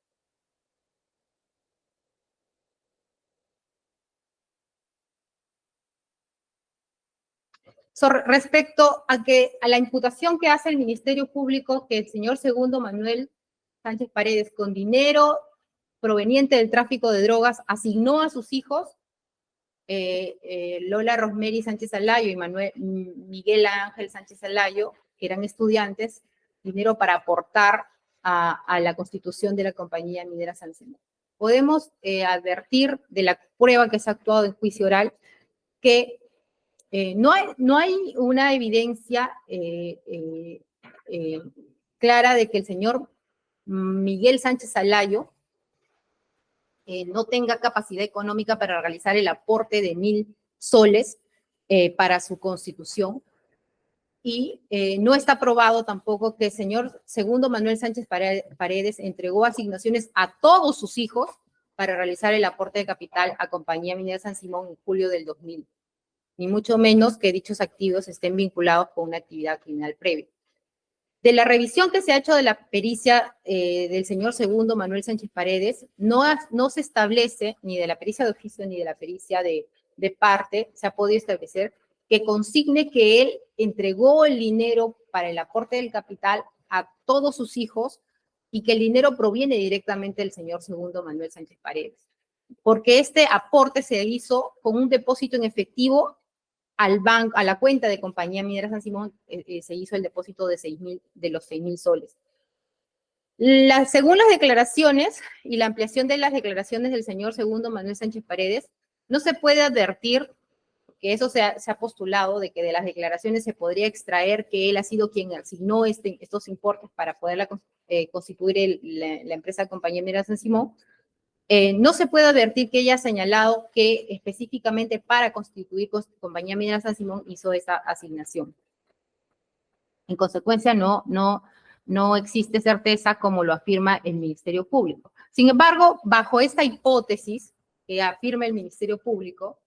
Respecto a la imputación que hace el Ministerio Público, que el señor segundo Manuel Sánchez Paredes, con dinero proveniente del tráfico de drogas, asignó a sus hijos, Lola Rosemary Sánchez Alayo y Miguel Ángel Sánchez Alayo, que eran estudiantes, dinero para aportar a la constitución de la Compañía Minera San Simón. Podemos advertir de la prueba que se ha actuado en juicio oral que no hay una evidencia clara de que el señor Miguel Sánchez Alayo no tenga capacidad económica para realizar el aporte de 1,000 soles para su constitución. Y no está probado tampoco que el señor segundo Manuel Sánchez Paredes entregó asignaciones a todos sus hijos para realizar el aporte de capital a Compañía Minera San Simón en julio del 2000. Ni mucho menos que dichos activos estén vinculados con una actividad criminal previa. De la revisión que se ha hecho de la pericia del señor segundo Manuel Sánchez Paredes, no se establece, ni de la pericia de oficio ni de la pericia de parte, se ha podido establecer que consigne que él entregó el dinero para el aporte del capital a todos sus hijos y que el dinero proviene directamente del señor segundo Manuel Sánchez Paredes. Porque este aporte se hizo con un depósito en efectivo al banco, a la cuenta de Compañía Minera San Simón, se hizo el depósito de los 6,000 soles. Según las declaraciones y la ampliación de las declaraciones del señor segundo Manuel Sánchez Paredes, no se puede advertir, que eso se ha postulado, de que de las declaraciones se podría extraer que él ha sido quien asignó estos importes para poder constituir la empresa Compañía Minera San Simón. No se puede advertir que ella ha señalado que específicamente para constituir Compañía Minera San Simón hizo esa asignación. En consecuencia, no existe certeza como lo afirma el Ministerio Público. Sin embargo, bajo esta hipótesis que afirma el Ministerio Público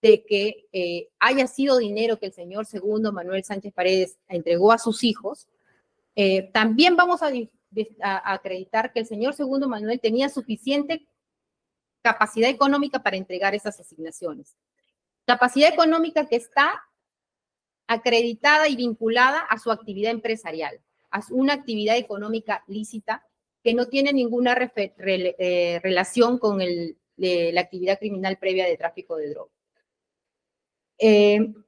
de que haya sido dinero que el señor segundo Manuel Sánchez Paredes entregó a sus hijos, también vamos a acreditar que el señor segundo Manuel tenía suficiente capacidad económica para entregar esas asignaciones. Capacidad económica que está acreditada y vinculada a su actividad empresarial, a una actividad económica lícita que no tiene ninguna relación con la actividad criminal previa de tráfico de drogas.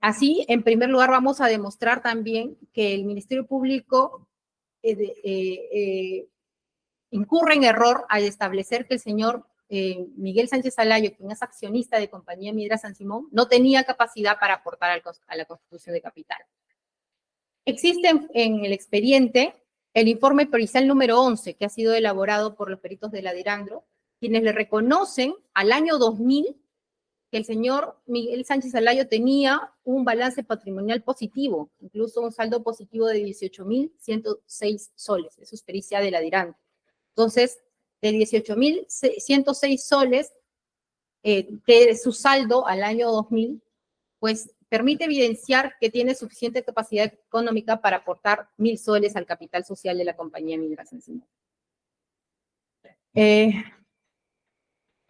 Así, en primer lugar, vamos a demostrar también que el Ministerio Público incurre en error al establecer que el señor Miguel Sánchez Alayo, quien es accionista de Compañía Minera San Simón, no tenía capacidad para aportar a la constitución de capital. Existe en el expediente el informe pericial número 11, que ha sido elaborado por los peritos de la DIRANDRO, quienes le reconocen al año 2000 que el señor Miguel Sánchez Alayo tenía un balance patrimonial positivo, incluso un saldo positivo de 18.106 soles. Eso es pericia de la DIRANDRO. Entonces, de 18.106 soles, que su saldo al año 2000, pues permite evidenciar que tiene suficiente capacidad económica para aportar 1.000 soles al capital social de la Compañía Minera San Simón.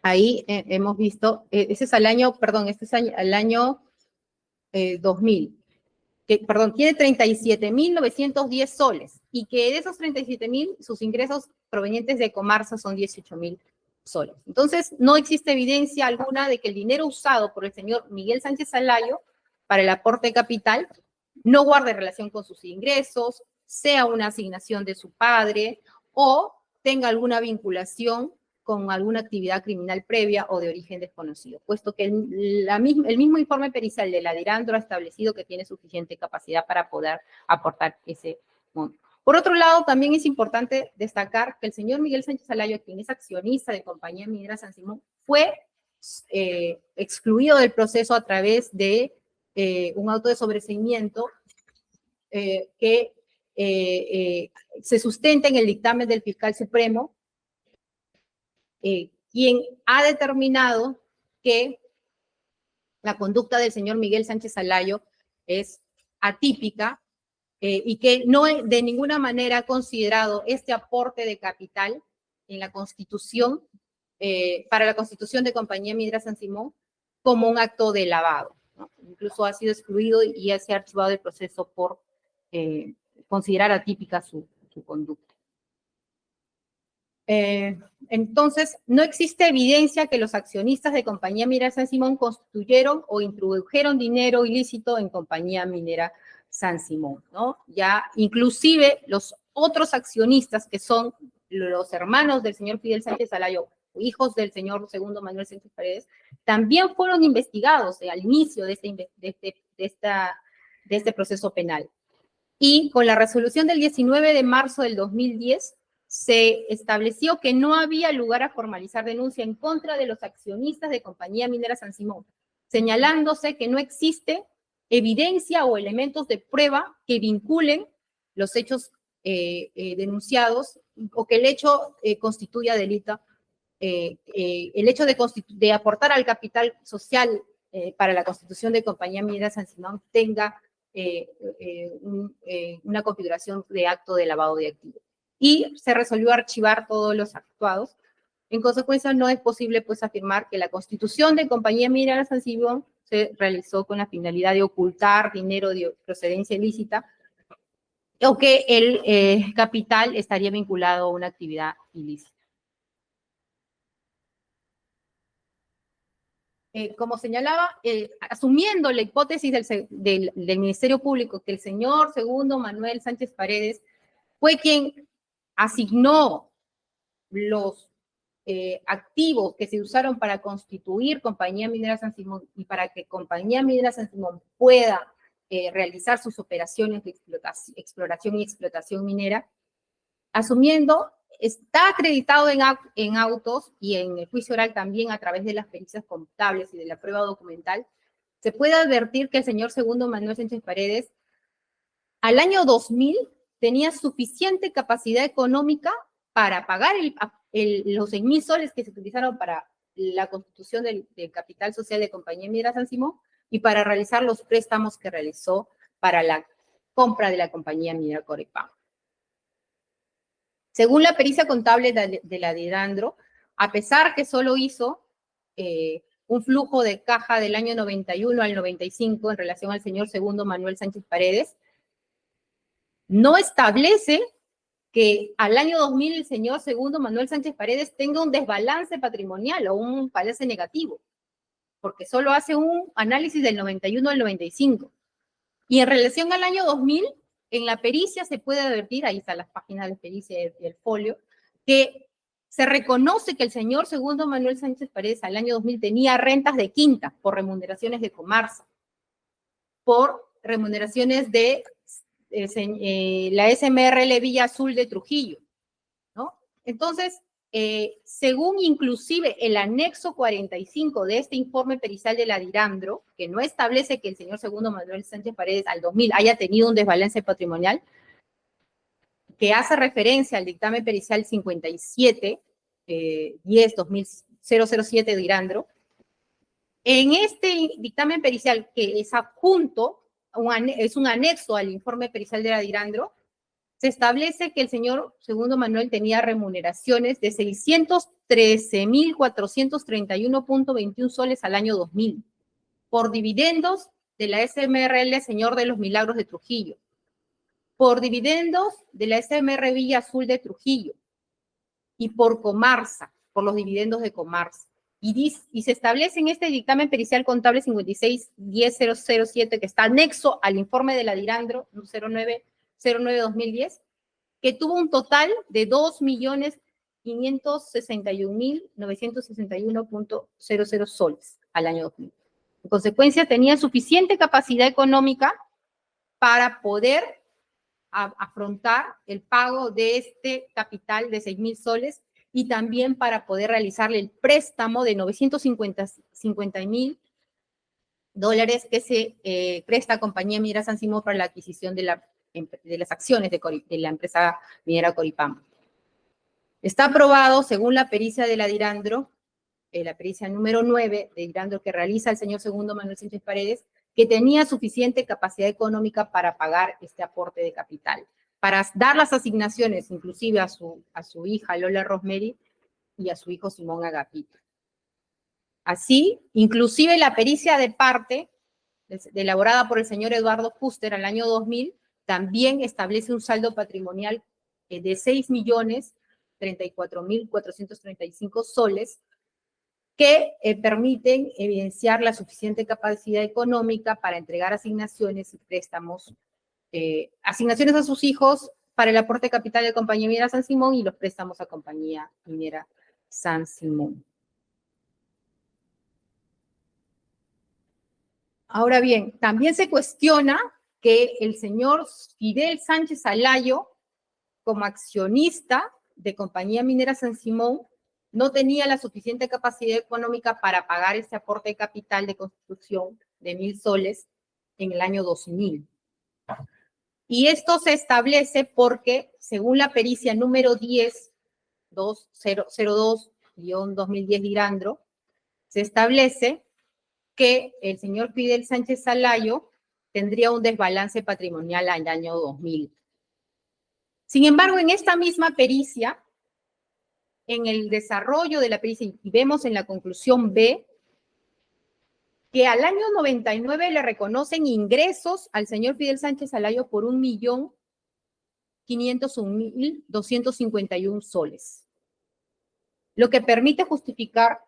Ahí hemos visto, ese es al año, perdón, este es al año 2000, que, perdón, tiene 37.910 soles, y que de esos 37.000, sus ingresos provenientes de Comarsa son 18.000 soles. Entonces, no existe evidencia alguna de que el dinero usado por el señor Miguel Sánchez Alayo para el aporte de capital no guarde relación con sus ingresos, sea una asignación de su padre o tenga alguna vinculación con alguna actividad criminal previa o de origen desconocido, puesto que el mismo informe pericial de la DIRANDRO ha establecido que tiene suficiente capacidad para poder aportar ese monto. Por otro lado, también es importante destacar que el señor Miguel Sánchez Alayo, quien es accionista de Compañía Minera San Simón, fue excluido del proceso a través de un auto de sobreseimiento que se sustenta en el dictamen del fiscal supremo, quien ha determinado que la conducta del señor Miguel Sánchez Alayo es atípica y que no de ninguna manera ha considerado este aporte de capital en la Constitución, para la Constitución de Compañía Minera San Simón, como un acto de lavado, ¿no? Incluso ha sido excluido y ya se ha archivado el proceso por considerar atípica su conducta. Entonces, no existe evidencia que los accionistas de Compañía Minera San Simón constituyeron o introdujeron dinero ilícito en Compañía Minera San Simón, ¿no? Ya inclusive los otros accionistas, que son los hermanos del señor Fidel Sánchez Alayo, hijos del señor segundo Manuel Sánchez Paredes, también fueron investigados al inicio de este proceso penal. Y con la resolución del 19 de marzo del 2010, se estableció que no había lugar a formalizar denuncia en contra de los accionistas de Compañía Minera San Simón, señalándose que no existe evidencia o elementos de prueba que vinculen los hechos denunciados o que el hecho constituya delito. El hecho de aportar al capital social para la constitución de Compañía Minera San Simón tenga una configuración de acto de lavado de activos. Y se resolvió archivar todos los actuados. En consecuencia, no es posible pues afirmar que la constitución de Compañía Minera San Simón se realizó con la finalidad de ocultar dinero de procedencia ilícita o que el capital estaría vinculado a una actividad ilícita. Como señalaba, asumiendo la hipótesis del Ministerio Público que el señor segundo Manuel Sánchez Paredes fue quien asignó los activos que se usaron para constituir Compañía Minera San Simón y para que Compañía Minera San Simón pueda realizar sus operaciones de exploración y explotación minera, asumiendo, está acreditado en autos y en el juicio oral también a través de las pericias contables y de la prueba documental, se puede advertir que el señor segundo Manuel Sánchez Paredes al año 2000 tenía suficiente capacidad económica para pagar los 6.000 soles que se utilizaron para la constitución del capital social de Compañía Minera San Simón y para realizar los préstamos que realizó para la compra de la Compañía Minera Coripam. Según la pericia contable de la Didandro, a pesar que solo hizo un flujo de caja del año 91 al 95 en relación al señor segundo Manuel Sánchez Paredes, no establece que al año 2000 el señor segundo Manuel Sánchez Paredes tenga un desbalance patrimonial o un balance negativo, porque solo hace un análisis del 91 al 95. Y en relación al año 2000, en la pericia se puede advertir, ahí está las páginas de pericia y el folio, que se reconoce que el señor segundo Manuel Sánchez Paredes al año 2000 tenía rentas de quinta por remuneraciones de Comarsa, por remuneraciones de la SMRL Villa Azul de Trujillo, ¿no? Entonces, según inclusive el anexo 45 de este informe pericial de la Didandro, que no establece que el señor segundo Manuel Sánchez Paredes al 2000 haya tenido un desbalance patrimonial, que hace referencia al dictamen pericial 57, 10-2007 de Didandro, en este dictamen pericial que es adjunto, es un anexo al informe pericial de la Didandro, se establece que el señor segundo Manuel tenía remuneraciones de 613.431.21 soles al año 2000 por dividendos de la SMRL Señor de los Milagros de Trujillo, por dividendos de la SMR Villa Azul de Trujillo y por Comarsa, por los dividendos de Comarsa. Y se establece en este dictamen pericial contable 56-10-007, que está anexo al informe de la Didandro 09-2010, que tuvo un total de 2.561.961.00 soles al año 2000. En consecuencia, tenía suficiente capacidad económica para poder afrontar el pago de este capital de 6.000 soles y también para poder realizarle el préstamo de $950,000 que se presta a Compañía Minera San Simón para la adquisición de las acciones de la empresa minera Coripam. Está aprobado, según la pericia de la Didandro, la pericia número 9 de Didandro que realiza el señor segundo Manuel Sánchez Paredes, que tenía suficiente capacidad económica para pagar este aporte de capital, para dar las asignaciones, inclusive a su hija Lola Rosemary y a su hijo Simón Agapito. Así, inclusive la pericia de parte, elaborada por el señor Eduardo Fuster al año 2000, también establece un saldo patrimonial de 6.034.435 soles, que permiten evidenciar la suficiente capacidad económica para entregar asignaciones y préstamos, asignaciones a sus hijos para el aporte capital de Compañía Minera San Simón y los préstamos a Compañía Minera San Simón. Ahora bien, también se cuestiona que el señor Fidel Sánchez Alayo, como accionista de Compañía Minera San Simón, no tenía la suficiente capacidad económica para pagar este aporte de capital de construcción de 1.000 soles en el año 2000. Y esto se establece porque, según la pericia número 10-202-2010 Didandro, se establece que el señor Fidel Sánchez Alayo tendría un desbalance patrimonial al año 2000. Sin embargo, en esta misma pericia, en el desarrollo de la pericia, y vemos en la conclusión B, que al año 99 le reconocen ingresos al señor Fidel Sánchez Alayo por 1.501.251 soles, lo que permite justificar,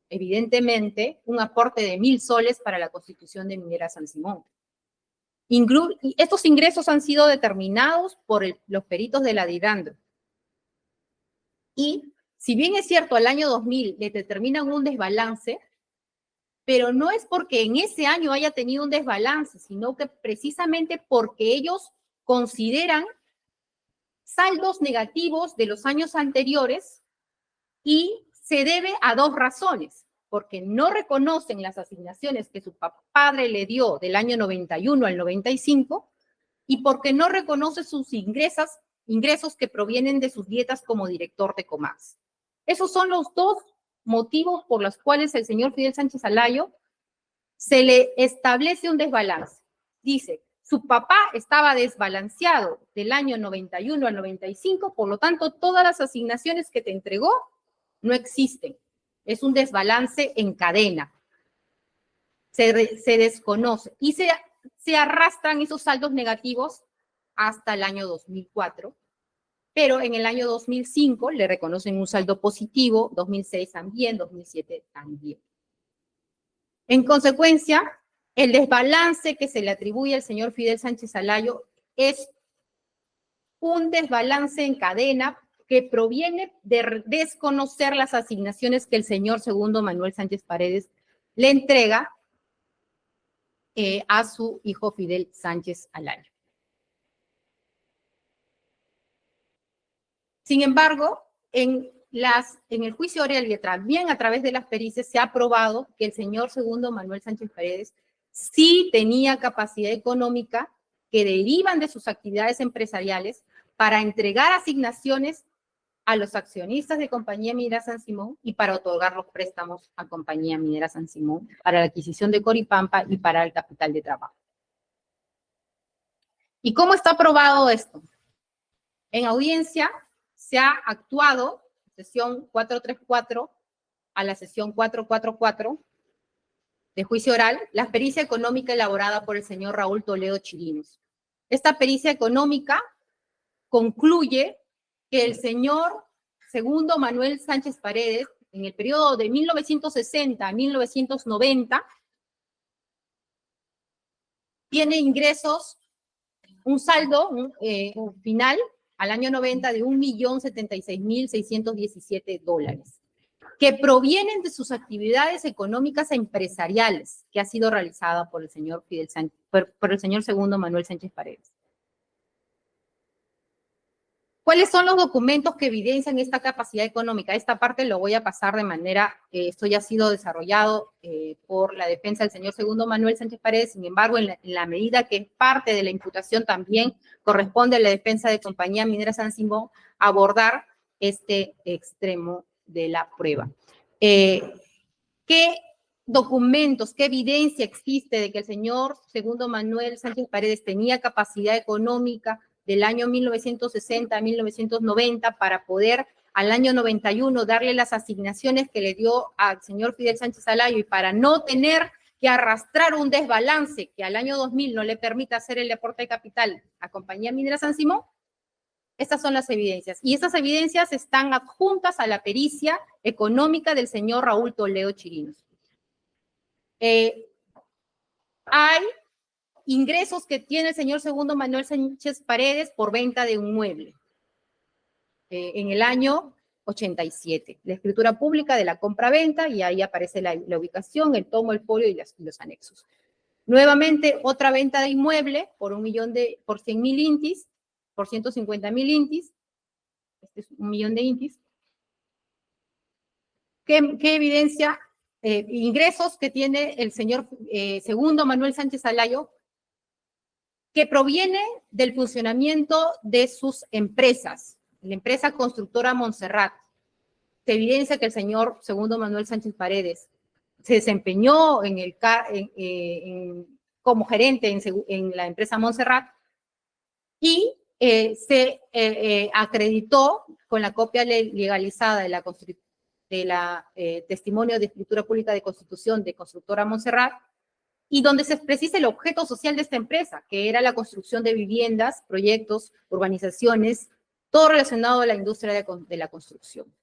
evidentemente, un aporte de 1.000 soles para la constitución de Minera San Simón. Estos ingresos han sido determinados por los peritos de la Didandro Y si bien es cierto, al año 2000 le determinan un desbalance, pero no es porque en ese año haya tenido un desbalance, sino que precisamente porque ellos consideran saldos negativos de los años anteriores y se debe a dos razones, porque no reconocen las asignaciones que su padre le dio del año 91 al 95 y porque no reconoce sus ingresos que provienen de sus dietas como director de Comax. Esos son los dos motivos por los cuales el señor Fidel Sánchez Alayo se le establece un desbalance. Dice, su papá estaba desbalanceado del año 91 al 95, por lo tanto, todas las asignaciones que te entregó no existen. Es un desbalance en cadena. Se desconoce y se arrastran esos saldos negativos hasta el año 2004, pero en el año 2005 le reconocen un saldo positivo, 2006 también, 2007 también. En consecuencia, el desbalance que se le atribuye al señor Fidel Sánchez Alayo es un desbalance en cadena que proviene de desconocer las asignaciones que el señor segundo Manuel Sánchez Paredes le entrega a su hijo Fidel Sánchez Alayo. Sin embargo, en el juicio oral y también a través de las pericias se ha probado que el señor segundo Manuel Sánchez Paredes sí tenía capacidad económica que derivan de sus actividades empresariales para entregar asignaciones a los accionistas de Compañía Minera San Simón y para otorgar los préstamos a Compañía Minera San Simón para la adquisición de Coripampa y para el capital de trabajo. ¿Y cómo está probado esto? En audiencia se ha actuado, sesión 434 a la sesión 444 de juicio oral, la pericia económica elaborada por el señor Raúl Toledo Chirinos. Esta pericia económica concluye que el señor segundo Manuel Sánchez Paredes, en el periodo de 1960 a 1990, tiene ingresos, un saldo final al año 90 de $1.076.617, que provienen de sus actividades económicas e empresariales que ha sido realizada por el señor por el señor segundo Manuel Sánchez Paredes. ¿Cuáles son los documentos que evidencian esta capacidad económica? Esta parte lo voy a pasar de manera, esto ya ha sido desarrollado por la defensa del señor segundo Manuel Sánchez Paredes, sin embargo, en la medida que es parte de la imputación también corresponde a la defensa de Compañía Minera San Simón abordar este extremo de la prueba. ¿Qué documentos, qué evidencia existe de que el señor segundo Manuel Sánchez Paredes tenía capacidad económica del año 1960 a 1990 para poder al año 91 darle las asignaciones que le dio al señor Fidel Sánchez Alayo y para no tener que arrastrar un desbalance que al año 2000 no le permita hacer el aporte de capital a Compañía Minera San Simón? Estas son las evidencias. Y estas evidencias están adjuntas a la pericia económica del señor Raúl Toledo Chirinos. Hay ingresos que tiene el señor segundo Manuel Sánchez Paredes por venta de un mueble en el año 87. La escritura pública de la compra-venta y ahí aparece la ubicación, el tomo, el folio y los anexos. Nuevamente, otra venta de inmueble por por 100.000 intis, por 150.000 intis. Este es 1 millón de intis. ¿Qué evidencia? Ingresos que tiene el señor segundo Manuel Sánchez Alayo que proviene del funcionamiento de sus empresas, la empresa constructora Montserrat. Se evidencia que el señor segundo Manuel Sánchez Paredes se desempeñó como gerente en la empresa Montserrat y se acreditó con la copia legalizada de la testimonio de escritura pública de constitución de constructora Montserrat, y donde se precisa el objeto social de esta empresa, que era la construcción de viviendas, proyectos, urbanizaciones, todo relacionado a la industria de la construcción.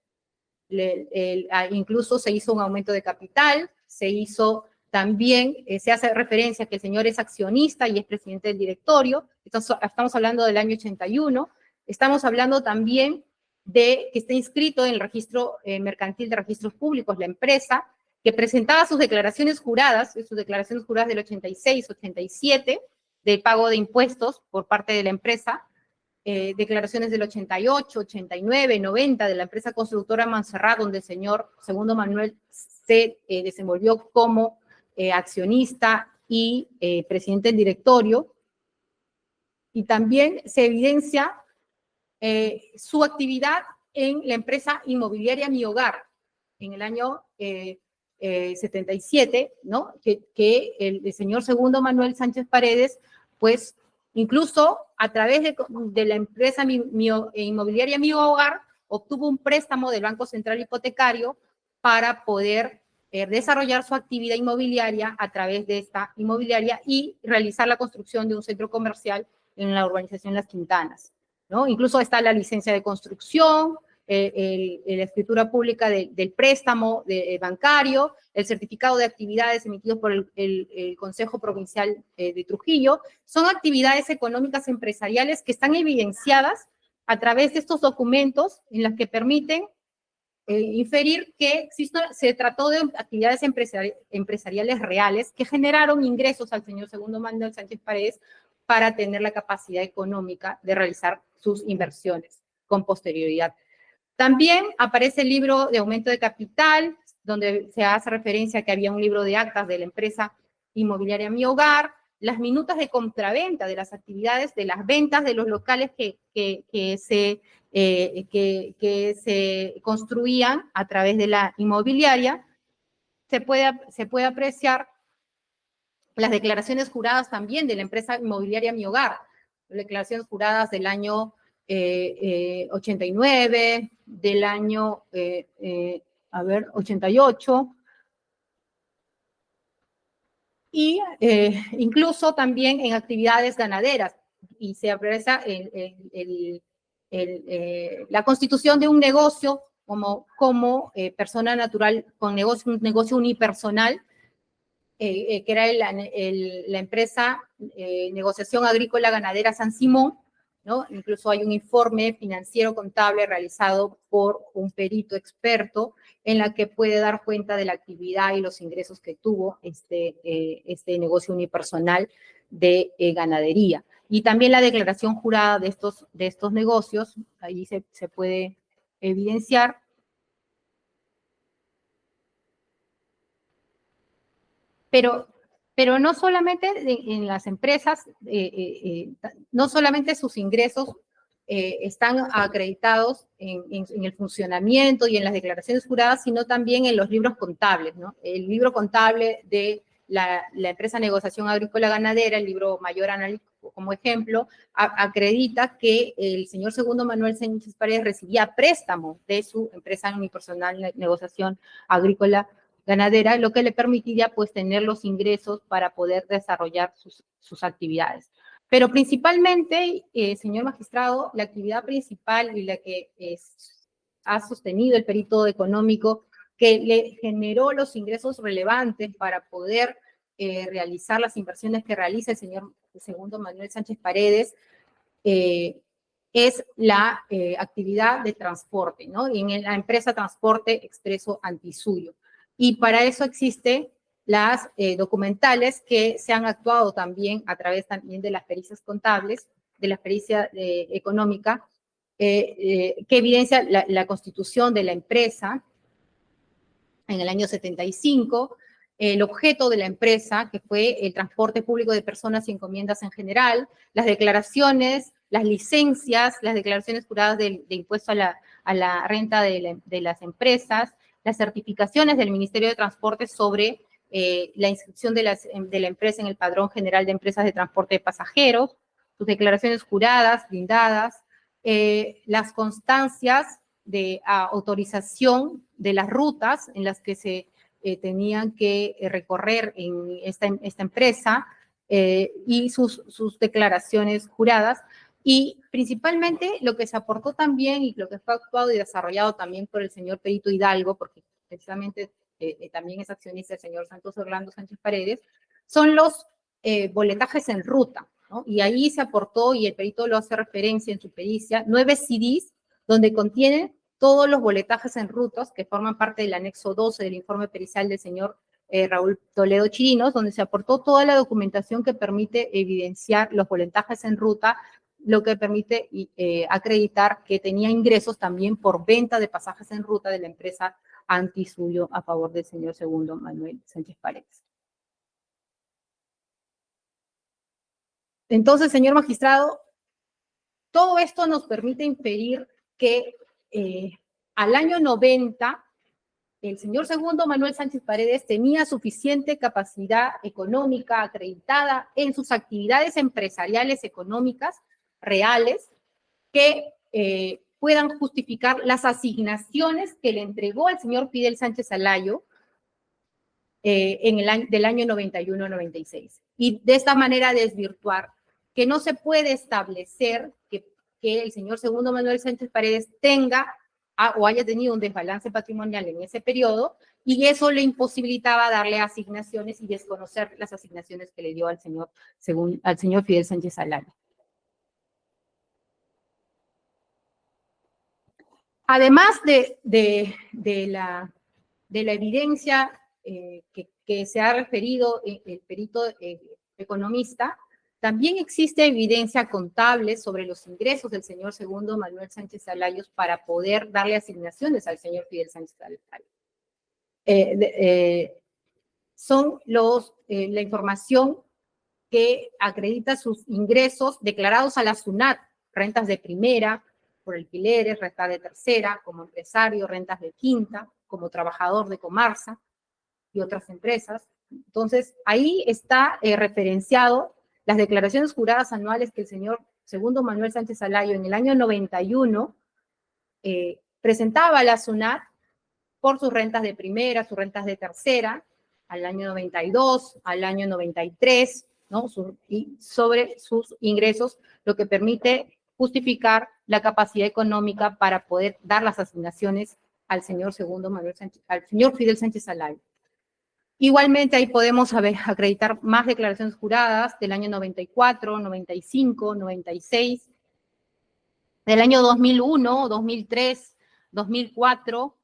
Incluso se hizo un aumento de capital, se hizo también, se hace referencia a que el señor es accionista y es presidente del directorio, estamos hablando del año 81, estamos hablando también que está inscrito en el registro mercantil de registros públicos, la empresa, que presentaba sus declaraciones juradas del 86, 87, de pago de impuestos por parte de la empresa, declaraciones del 88, 89, 90 de la empresa constructora Montserrat, donde el señor Segundo Manuel se desenvolvió como accionista y presidente del directorio. Y también se evidencia su actividad en la empresa inmobiliaria Mi Hogar, en el año 77, ¿no? Que el señor Segundo Manuel Sánchez Paredes, pues, incluso a través de la empresa inmobiliaria Mi Hogar, obtuvo un préstamo del Banco Central Hipotecario para poder desarrollar su actividad inmobiliaria a través de esta inmobiliaria y realizar la construcción de un centro comercial en la urbanización Las Quintanas, ¿no? Incluso está la licencia de construcción, la escritura pública del préstamo bancario, el certificado de actividades emitidos por el Consejo Provincial de Trujillo. Son actividades económicas empresariales que están evidenciadas a través de estos documentos en las que permiten inferir que se trató de actividades empresariales reales que generaron ingresos al señor Segundo Manuel Sánchez Paredes para tener la capacidad económica de realizar sus inversiones con posterioridad. También aparece el libro de aumento de capital, donde se hace referencia a que había un libro de actas de la empresa inmobiliaria Mi Hogar, las minutas de compraventa de las actividades, de las ventas de los locales que se construían a través de la inmobiliaria. Se puede apreciar las declaraciones juradas también de la empresa inmobiliaria Mi Hogar, declaraciones juradas del año 89, del año 88, y incluso también en actividades ganaderas, y se aprecia la constitución de un negocio como persona natural con un negocio unipersonal, que era la empresa Negociación Agrícola Ganadera San Simón, ¿no? Incluso hay un informe financiero contable realizado por un perito experto en la que puede dar cuenta de la actividad y los ingresos que tuvo este negocio unipersonal de ganadería. Y también la declaración jurada de estos negocios, ahí se puede evidenciar. Pero no solamente en las empresas, no solamente sus ingresos están acreditados en el funcionamiento y en las declaraciones juradas, sino también en los libros contables, ¿no? El libro contable de la empresa Negociación Agrícola Ganadera, el libro Mayor Analítico como ejemplo, acredita que el señor Segundo Manuel Sánchez Paredes recibía préstamo de su empresa unipersonal Negociación Agrícola Ganadera, lo que le permitiría pues tener los ingresos para poder desarrollar sus actividades. Pero principalmente, señor magistrado, la actividad principal y la que ha sostenido el perito económico que le generó los ingresos relevantes para poder realizar las inversiones que realiza el señor Segundo Manuel Sánchez Paredes, es la actividad de transporte, ¿no? Y en la empresa Transporte Expreso Antisuyo. Y para eso existen las documentales que se han actuado también a través también de las pericias contables, de la pericia económica, que evidencia la constitución de la empresa en el año 75, el objeto de la empresa, que fue el transporte público de personas y encomiendas en general, las declaraciones, las licencias, las declaraciones juradas de impuesto a la renta de las empresas, las certificaciones del Ministerio de Transporte sobre la inscripción de la empresa en el Padrón General de Empresas de Transporte de Pasajeros, sus declaraciones juradas, blindadas, las constancias de autorización de las rutas en las que se tenían que recorrer en esta empresa y sus declaraciones juradas. Y principalmente lo que se aportó también y lo que fue actuado y desarrollado también por el señor Perito Hidalgo, porque precisamente también es accionista el señor Santos Orlando Sánchez Paredes, son los boletajes en ruta, ¿no? Y ahí se aportó, y el perito lo hace referencia en su pericia, 9 CDs donde contiene todos los boletajes en rutas que forman parte del anexo 12 del informe pericial del señor Raúl Toledo Chirinos, donde se aportó toda la documentación que permite evidenciar los boletajes en ruta, lo que permite acreditar que tenía ingresos también por venta de pasajes en ruta de la empresa Antisuyo a favor del señor segundo Manuel Sánchez Paredes. Entonces, señor magistrado, todo esto nos permite inferir que al año 90, el señor segundo Manuel Sánchez Paredes tenía suficiente capacidad económica acreditada en sus actividades empresariales económicas reales que puedan justificar las asignaciones que le entregó al señor Fidel Sánchez Alayo del año 91-96. Y de esta manera desvirtuar que no se puede establecer que el señor segundo Manuel Sánchez Paredes tenga o haya tenido un desbalance patrimonial en ese periodo, y eso le imposibilitaba darle asignaciones y desconocer las asignaciones que le dio al señor Fidel Sánchez Alayo. Además de la evidencia que se ha referido el perito economista, también existe evidencia contable sobre los ingresos del señor segundo Manuel Sánchez Alayo para poder darle asignaciones al señor Fidel Sánchez Alayo. Son la información que acredita sus ingresos declarados a la SUNAT, rentas de primera, por alquileres, rentas de tercera, como empresario, rentas de quinta, como trabajador de Comarsa y otras empresas. Entonces, ahí está referenciado las declaraciones juradas anuales que el señor segundo Manuel Sánchez Alayo en el año 91 presentaba a la SUNAT por sus rentas de primera, sus rentas de tercera, al año 92, al año 93, ¿no? Y sobre sus ingresos, lo que permite justificar la capacidad económica para poder dar las asignaciones al señor segundo Manuel Sánchez, al señor Fidel Sánchez Alayo. Igualmente, ahí podemos acreditar más declaraciones juradas del año 94, 95, 96, del año 2001, 2003, 2004,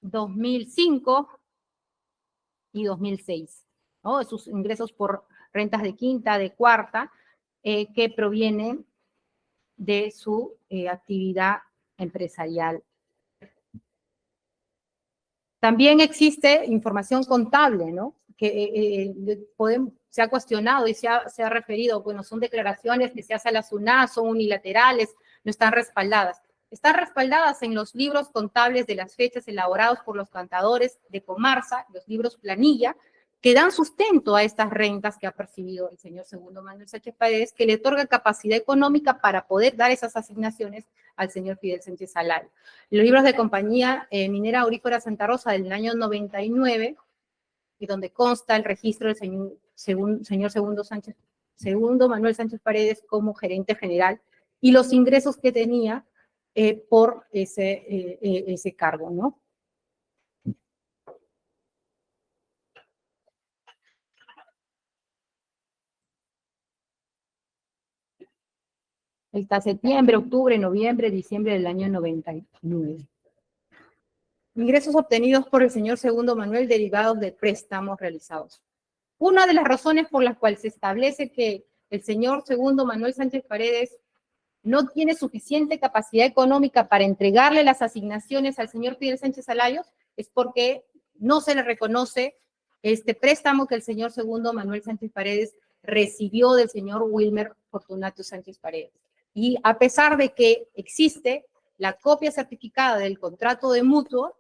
2005 y 2006, ¿no? Sus ingresos por rentas de quinta, de cuarta, que provienen de su actividad empresarial. También existe información contable, ¿no? Que se ha cuestionado y se ha referido, bueno, son declaraciones que se hace a la SUNAT, son unilaterales, no están respaldadas. Están respaldadas en los libros contables de las fechas elaborados por los contadores de Comarsa, los libros planilla, que dan sustento a estas rentas que ha percibido el señor segundo Manuel Sánchez Paredes, que le otorga capacidad económica para poder dar esas asignaciones al señor Fidel Sánchez Alayo. Los libros de compañía minera aurífera Santa Rosa del año 99, y donde consta el registro del señor segundo Manuel Sánchez Paredes como gerente general y los ingresos que tenía por ese cargo, ¿no? Está septiembre, octubre, noviembre, diciembre del año 99. Ingresos obtenidos por el señor segundo Manuel derivados de préstamos realizados. Una de las razones por las cuales se establece que el señor segundo Manuel Sánchez Paredes no tiene suficiente capacidad económica para entregarle las asignaciones al señor Fidel Sánchez Alayo es porque no se le reconoce este préstamo que el señor segundo Manuel Sánchez Paredes recibió del señor Wilmer Fortunato Sánchez Paredes. Y a pesar de que existe la copia certificada del contrato de mutuo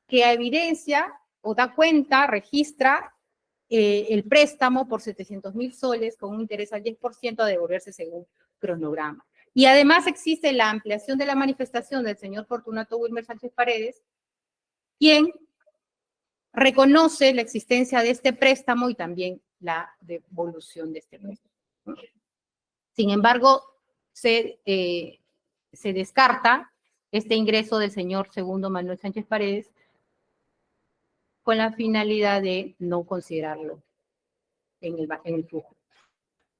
que evidencia o da cuenta, registra el préstamo por 700,000 soles con un interés al 10% a devolverse según cronograma. Y además existe la ampliación de la manifestación del señor Fortunato Wilmer Sánchez Paredes, quien reconoce la existencia de este préstamo y también la devolución de este préstamo. Sin embargo, se descarta este ingreso del señor segundo Manuel Sánchez Paredes con la finalidad de no considerarlo en el flujo.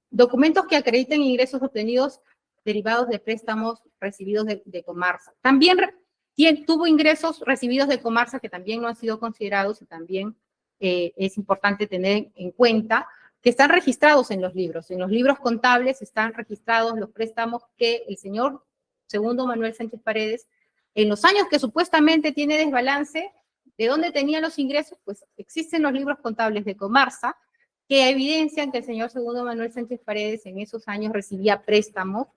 Documentos que acrediten ingresos obtenidos derivados de préstamos recibidos de Comarsa. También tuvo ingresos recibidos de Comarsa que también no han sido considerados y también es importante tener en cuenta que están registrados en los libros. En los libros contables están registrados los préstamos que el señor segundo Manuel Sánchez Paredes, en los años que supuestamente tiene desbalance, ¿de dónde tenía los ingresos? Pues existen los libros contables de Comarsa que evidencian que el señor segundo Manuel Sánchez Paredes en esos años recibía préstamos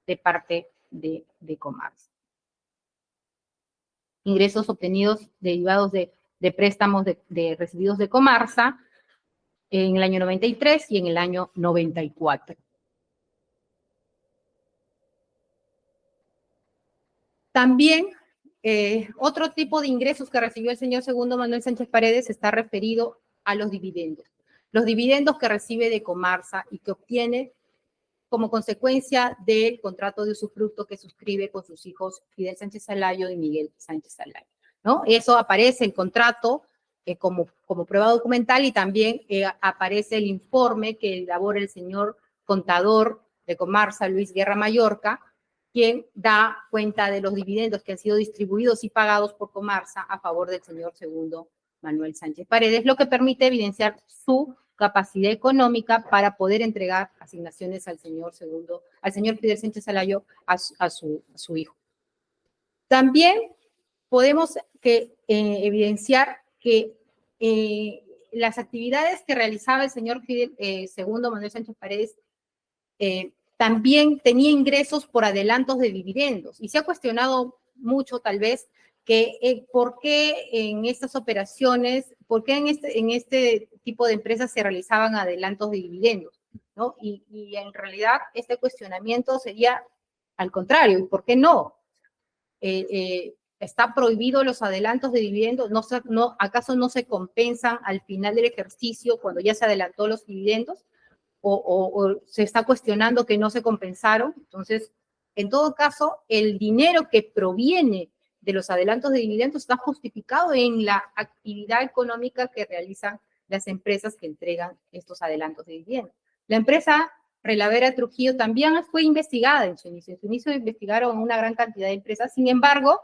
de parte de Comarsa. Ingresos obtenidos derivados de préstamos recibidos de Comarsa en el año 93 y en el año 94. También otro tipo de ingresos que recibió el señor segundo Manuel Sánchez Paredes está referido a los dividendos. Los dividendos que recibe de Comarsa y que obtiene como consecuencia del contrato de usufructo que suscribe con sus hijos Fidel Sánchez Salayo y Miguel Sánchez Salayo, ¿no? Eso aparece el contrato como prueba documental y también aparece el informe que elabora el señor contador de Comarsa, Luis Guerra Mallorca, quien da cuenta de los dividendos que han sido distribuidos y pagados por Comarsa a favor del señor segundo Manuel Sánchez Paredes, lo que permite evidenciar su capacidad económica para poder entregar asignaciones al señor Fidel Sánchez Salayo a su hijo. También podemos evidenciar que las actividades que realizaba el señor segundo Manuel Sánchez Paredes también tenía ingresos por adelantos de dividendos y se ha cuestionado mucho tal vez que por qué en estas operaciones, por qué en este tipo de empresas se realizaban adelantos de dividendos, ¿no? Y en realidad este cuestionamiento sería al contrario, ¿y por qué no? ¿Está prohibido los adelantos de dividendos? ¿Acaso no se compensan al final del ejercicio cuando ya se adelantó los dividendos? ¿O se está cuestionando que no se compensaron? Entonces, en todo caso, el dinero que proviene de los adelantos de dividendos está justificado en la actividad económica que realizan las empresas que entregan estos adelantos de dividendos. La empresa Relavera Trujillo también fue investigada en su inicio. En su inicio investigaron una gran cantidad de empresas, sin embargo,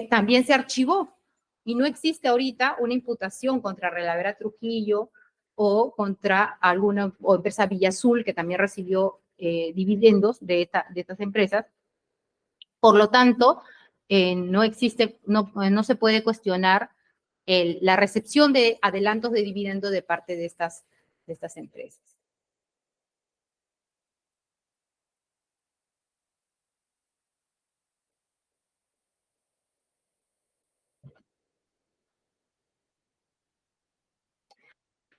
también se archivó y no existe ahorita una imputación contra Relavera Trujillo o contra alguna empresa Villa Azul que también recibió dividendos de estas empresas. Por lo tanto, no se puede cuestionar la recepción de adelantos de dividendos de parte de estas empresas.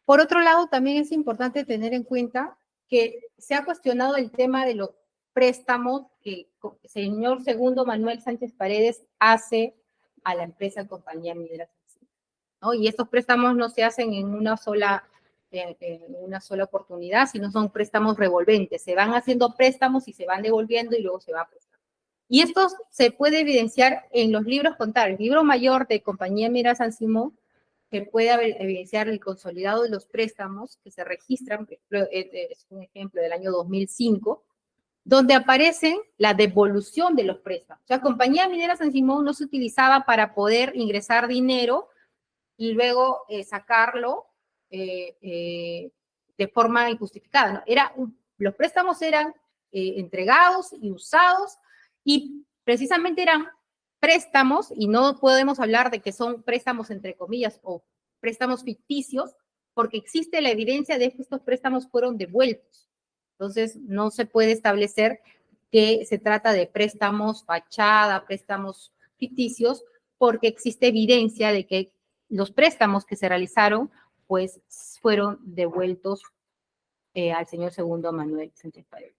Por otro lado, también es importante tener en cuenta que se ha cuestionado el tema de los préstamos que el señor segundo Manuel Sánchez Paredes hace a la empresa Compañía Minera San Simón, ¿no? Y estos préstamos no se hacen en una sola oportunidad, sino son préstamos revolventes. Se van haciendo préstamos y se van devolviendo y luego se va a prestar. Y esto se puede evidenciar en los libros contables. El libro mayor de Compañía Minera San Simón, que puede evidenciar el consolidado de los préstamos que se registran, es un ejemplo del año 2005, donde aparecen la devolución de los préstamos. O sea, Compañía Minera San Simón no se utilizaba para poder ingresar dinero y luego sacarlo de forma injustificada, ¿no? Los préstamos eran entregados y usados y precisamente eran préstamos, y no podemos hablar de que son préstamos entre comillas o préstamos ficticios, porque existe la evidencia de que estos préstamos fueron devueltos. Entonces, no se puede establecer que se trata de préstamos fachada, préstamos ficticios, porque existe evidencia de que los préstamos que se realizaron, pues, fueron devueltos al señor segundo Manuel Sánchez Paredes.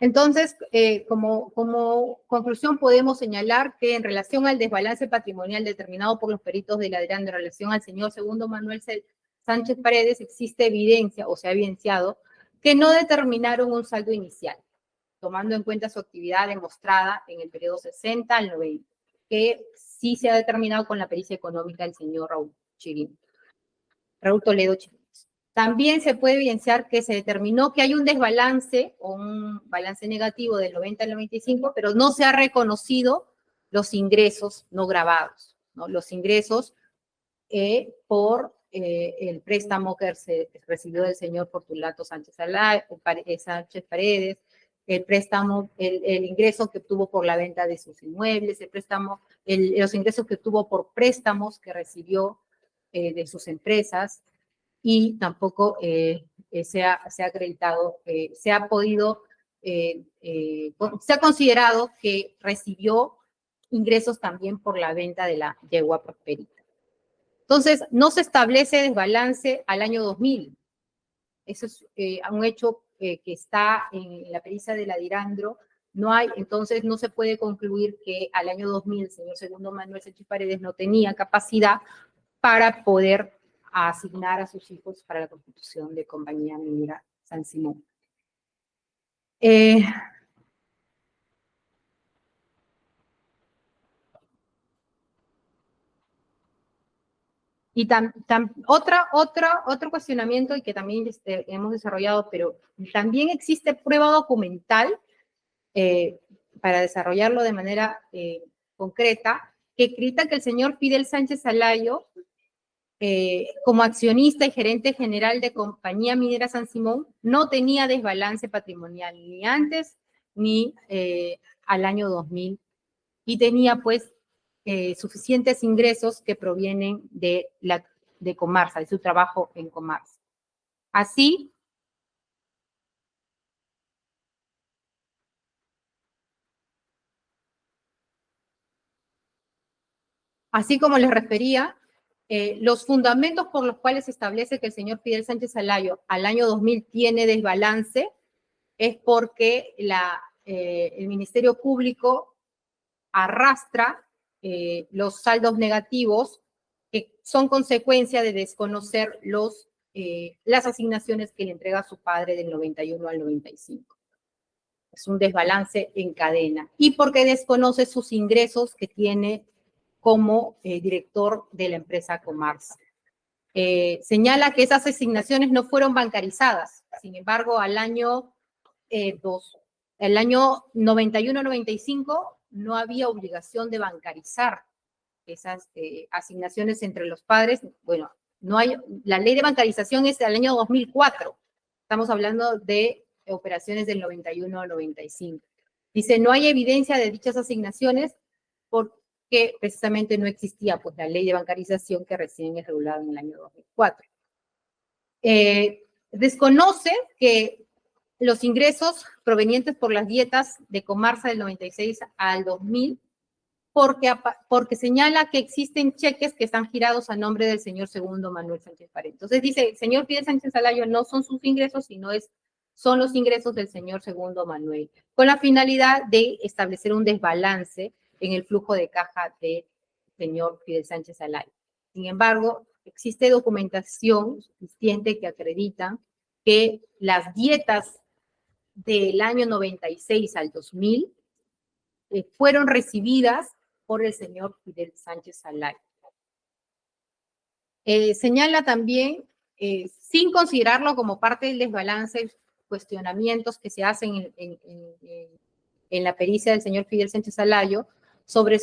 Entonces, como conclusión, podemos señalar que en relación al desbalance patrimonial determinado por los peritos de la DERAN en relación al señor segundo Manuel Sánchez Paredes, existe evidencia, o se ha evidenciado, que no determinaron un saldo inicial, tomando en cuenta su actividad demostrada en el periodo 60 al 90, que sí se ha determinado con la pericia económica del señor Raúl Toledo Chirinos. También se puede evidenciar que se determinó que hay un desbalance o un balance negativo del 90 al 95, pero no se ha reconocido los ingresos no grabados, ¿no? Los ingresos por el préstamo que se recibió del señor Fortunato Sánchez Paredes, el préstamo, el ingreso que obtuvo por la venta de sus inmuebles, el préstamo, los ingresos que obtuvo por préstamos que recibió de sus empresas, y tampoco se ha acreditado, se ha considerado que recibió ingresos también por la venta de la yegua Prosperita. Entonces, no se establece desbalance al año 2000. Eso es un hecho que está en la pericia de la Dirandro. No hay, entonces no se puede concluir que al año 2000 el señor Segundo Manuel Sánchez Paredes no tenía capacidad para poder asignar a sus hijos para la constitución de Compañía Minera San Simón. Y otro cuestionamiento y que también hemos desarrollado, pero también existe prueba documental para desarrollarlo de manera concreta, que acredita que el señor Fidel Sánchez Alayo, como accionista y gerente general de Compañía Minera San Simón, no tenía desbalance patrimonial ni antes ni al año 2000, y tenía pues suficientes ingresos que provienen de Comarsa, de su trabajo en Comarsa. Así como les refería, los fundamentos por los cuales se establece que el señor Fidel Sánchez Alayo al año 2000 tiene desbalance es porque el Ministerio Público arrastra los saldos negativos que son consecuencia de desconocer las asignaciones que le entrega su padre del 91 al 95. Es un desbalance en cadena. Y porque desconoce sus ingresos que tiene como director de la empresa Comarsa. Señala que esas asignaciones no fueron bancarizadas. Sin embargo, el año 91-95 no había obligación de bancarizar esas asignaciones entre los padres. Bueno, no hay, la ley de bancarización es del año 2004. Estamos hablando de operaciones del 91 al 95. Dice, no hay evidencia de dichas asignaciones porque precisamente no existía pues la ley de bancarización que recién es regulada en el año 2004. Desconoce que los ingresos provenientes por las dietas de Comarsa del 96 al 2000, porque señala que existen cheques que están girados a nombre del señor Segundo Manuel Sánchez Paredes. Entonces dice, el señor Fidel Sánchez Alayo no son sus ingresos, sino son los ingresos del señor Segundo Manuel, con la finalidad de establecer un desbalance en el flujo de caja del señor Fidel Sánchez Alayo. Sin embargo, existe documentación suficiente que acredita que las dietas del año 96 al 2000 fueron recibidas por el señor Fidel Sánchez Alayo. Señala también, sin considerarlo como parte del desbalance, cuestionamientos que se hacen en la pericia del señor Fidel Sánchez Alayo sobre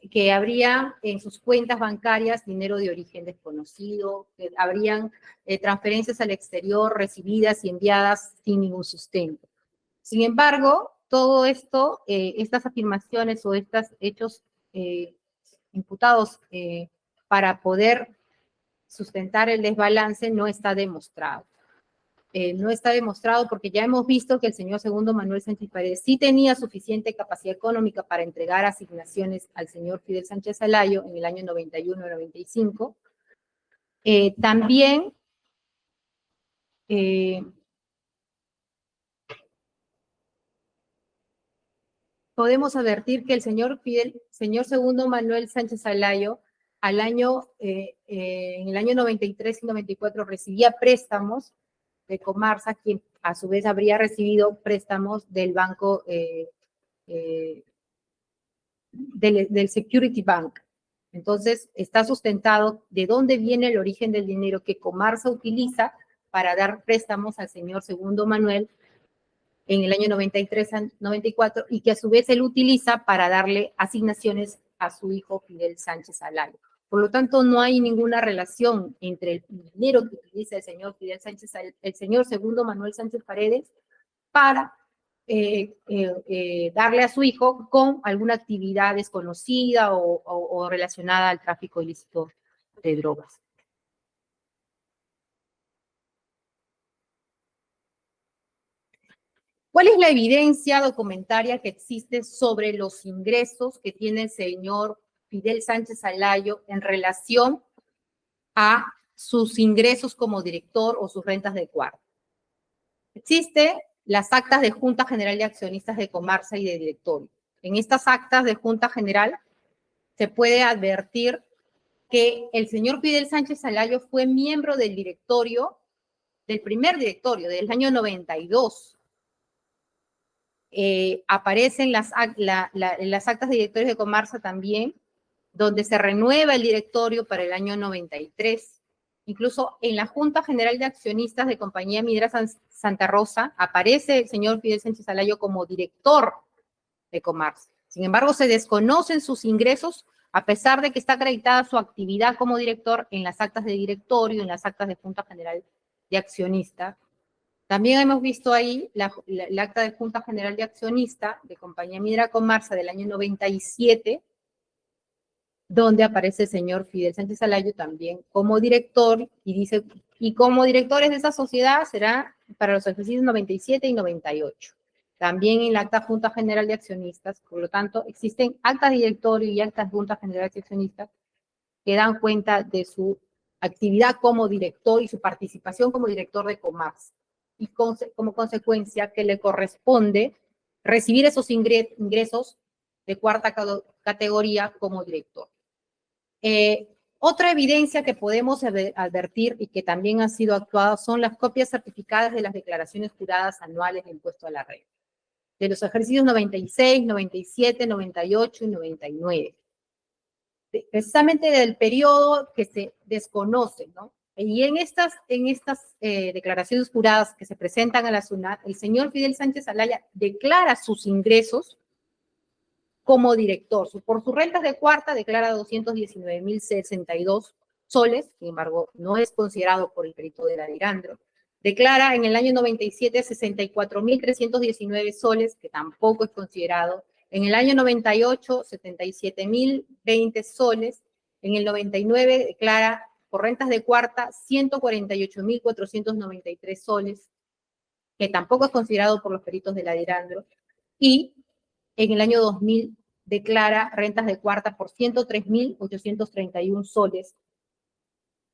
que habría en sus cuentas bancarias dinero de origen desconocido, que habrían transferencias al exterior recibidas y enviadas sin ningún sustento. Sin embargo, todo esto, estas afirmaciones o estos hechos imputados para poder sustentar el desbalance no está demostrado. No está demostrado porque ya hemos visto que el señor Segundo Manuel Sánchez Paredes sí tenía suficiente capacidad económica para entregar asignaciones al señor Fidel Sánchez Alayo en el año 91-95. También podemos advertir que el señor Segundo Manuel Sánchez Alayo en el año 93 y 94 recibía préstamos de Comarsa, quien a su vez habría recibido préstamos del banco, del Security Bank. Entonces, está sustentado de dónde viene el origen del dinero que Comarsa utiliza para dar préstamos al señor Segundo Manuel en el año 93 a 94 y que a su vez él utiliza para darle asignaciones a su hijo Fidel Sánchez Alayo. Por lo tanto, no hay ninguna relación entre el dinero que utiliza el señor Fidel Sánchez, el señor Segundo Manuel Sánchez Paredes para darle a su hijo con alguna actividad desconocida o relacionada al tráfico ilícito de drogas. ¿Cuál es la evidencia documentaria que existe sobre los ingresos que tiene el señor Fidel Sánchez Alayo en relación a sus ingresos como director o sus rentas de cuarto? Existen las actas de Junta General de Accionistas de Comarsa y de Directorio. En estas actas de Junta General se puede advertir que el señor Fidel Sánchez Alayo fue miembro del directorio, del primer directorio, del año 92. Aparecen las actas de directorios de Comarsa también, donde se renueva el directorio para el año 93. Incluso en la Junta General de Accionistas de Compañía Minera Santa Rosa aparece el señor Fidel Sánchez Alayo como director de Comarsa. Sin embargo, se desconocen sus ingresos a pesar de que está acreditada su actividad como director en las actas de directorio, en las actas de Junta General de Accionistas. También hemos visto ahí el acta de Junta General de Accionistas de Compañía Minera Comarsa del año 97, donde aparece el señor Fidel Sánchez Alayo también como director, y dice, y como directores de esa sociedad será para los ejercicios 97 y 98. También en la acta Junta General de Accionistas, por lo tanto, existen actas de directorio y actas de Junta General de Accionistas que dan cuenta de su actividad como director y su participación como director de Comarsa. Y como consecuencia que le corresponde recibir esos ingresos de cuarta categoría como director. Otra evidencia que podemos advertir y que también han sido actuadas son las copias certificadas de las declaraciones juradas anuales de impuesto a la renta, de los ejercicios 96, 97, 98 y 99. Precisamente del periodo que se desconoce, ¿no? Y en estas declaraciones juradas que se presentan a la SUNAT, el señor Fidel Sánchez Alayo declara sus ingresos como director. Por sus rentas de cuarta declara 219.062 soles, sin embargo, no es considerado por el perito de la Dirandro. Declara en el año 97 64.319 soles, que tampoco es considerado. En el año 98, 77.020 soles. En el 99 declara por rentas de cuarta 148.493 soles, que tampoco es considerado por los peritos de la Dirandro. Y en el año 2000 declara rentas de cuarta por 103.831 soles.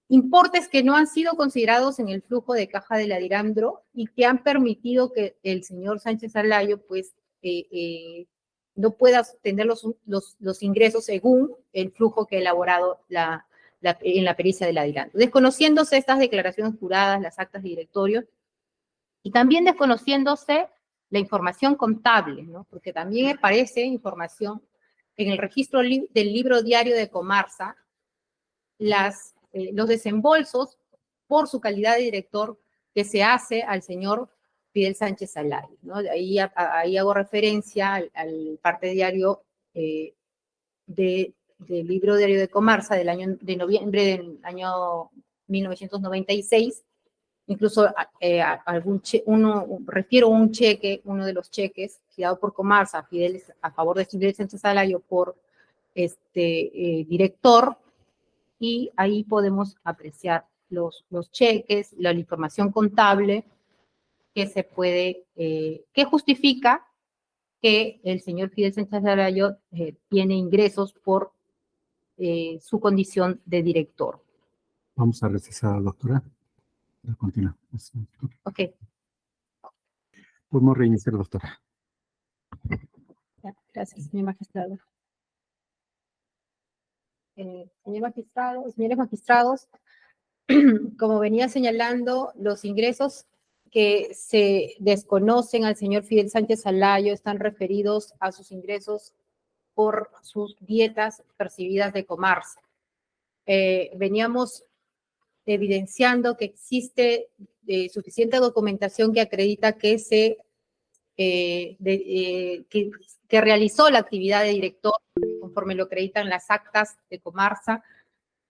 Importes que no han sido considerados en el flujo de caja de la Dirandro y que han permitido que el señor Sánchez Alayo pues no pueda tener los ingresos según el flujo que ha elaborado en la pericia de la Dirandro. Desconociéndose estas declaraciones juradas, las actas de directorio, y también desconociéndose la información contable, ¿no? Porque también aparece información en el registro del libro diario de Comarsa, los desembolsos por su calidad de director que se hace al señor Fidel Sánchez Alayo, ¿no? Ahí hago referencia al parte diario del libro diario de Comarsa de noviembre del año 1996. Incluso refiero un cheque, uno de los cheques dado por Comarsa a favor de Fidel Sánchez Alayo por director, y ahí podemos apreciar los cheques, la información contable que se puede, que justifica que el señor Fidel Sánchez Alayo tiene ingresos por su condición de director. Vamos a recesar, doctora. Continúa. Ok. Podemos reiniciar, doctora. Gracias, señor magistrado. Señores magistrados, como venía señalando, los ingresos que se desconocen al señor Fidel Sánchez Alayo están referidos a sus ingresos por sus dietas percibidas de Comarsa. Veníamos evidenciando que existe suficiente documentación que acredita que que realizó la actividad de director, conforme lo acreditan las actas de Comarsa,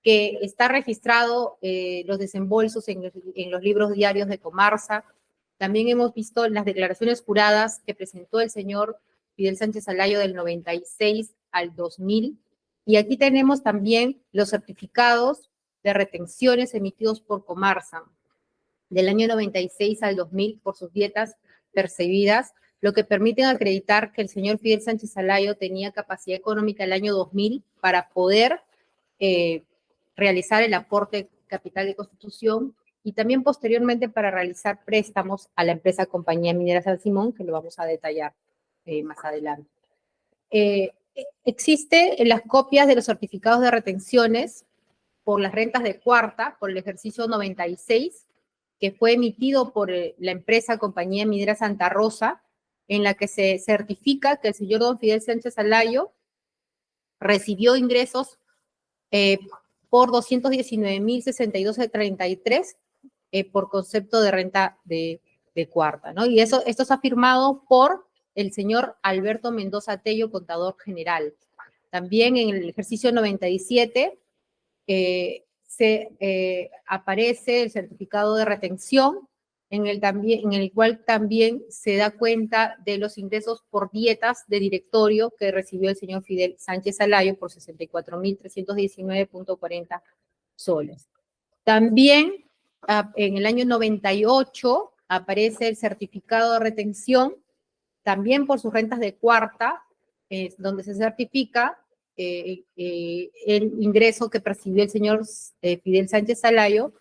que está registrado los desembolsos en los libros diarios de Comarsa. También hemos visto las declaraciones juradas que presentó el señor Fidel Sánchez Alayo del 96 al 2000. Y aquí tenemos también los certificados de retenciones emitidos por Comarsa del año 96 al 2000 por sus dietas percibidas, lo que permite acreditar que el señor Fidel Sánchez Alayo tenía capacidad económica el año 2000 para poder realizar el aporte capital de constitución y también posteriormente para realizar préstamos a la empresa Compañía Minera San Simón, que lo vamos a detallar más adelante. Existen las copias de los certificados de retenciones por las rentas de cuarta, por el ejercicio 96, que fue emitido por la empresa Compañía Minera Santa Rosa, en la que se certifica que el señor don Fidel Sánchez Alayo recibió ingresos por 219.062.33 por concepto de renta de cuarta, ¿no? Y esto es afirmado por el señor Alberto Mendoza Tello, contador general. También en el ejercicio 97 aparece el certificado de retención, en el cual también se da cuenta de los ingresos por dietas de directorio que recibió el señor Fidel Sánchez Alayo por 64.319.40 soles. También en el año 98 aparece el certificado de retención, también por sus rentas de cuarta, donde se certifica el ingreso que percibió el señor Fidel Sánchez Alayo,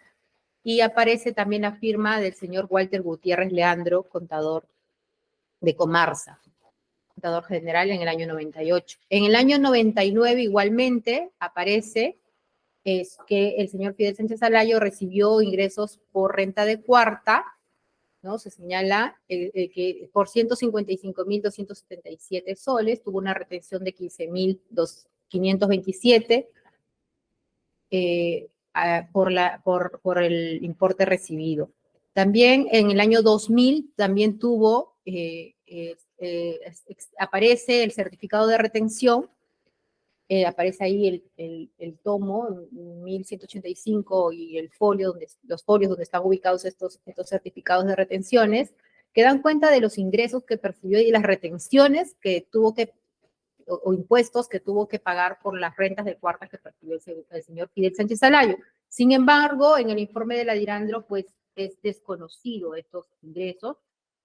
y aparece también la firma del señor Walter Gutiérrez Leandro, contador de Comarsa, contador general en el año 98. En el año 99 igualmente aparece que el señor Fidel Sánchez Alayo recibió ingresos por renta de cuarta, ¿no? Se señala que por 155.277 soles, tuvo una retención de 15.527 por el importe recibido. También en el año 2000 también tuvo, aparece el certificado de retención, aparece ahí el tomo 1185 y el folio, los folios donde están ubicados estos certificados de retenciones, que dan cuenta de los ingresos que percibió y las retenciones que tuvo que, o impuestos que tuvo que pagar por las rentas de cuarta que percibió el señor Fidel Sánchez Alayo. Sin embargo, en el informe de la DIRANDRO, pues es desconocido estos ingresos.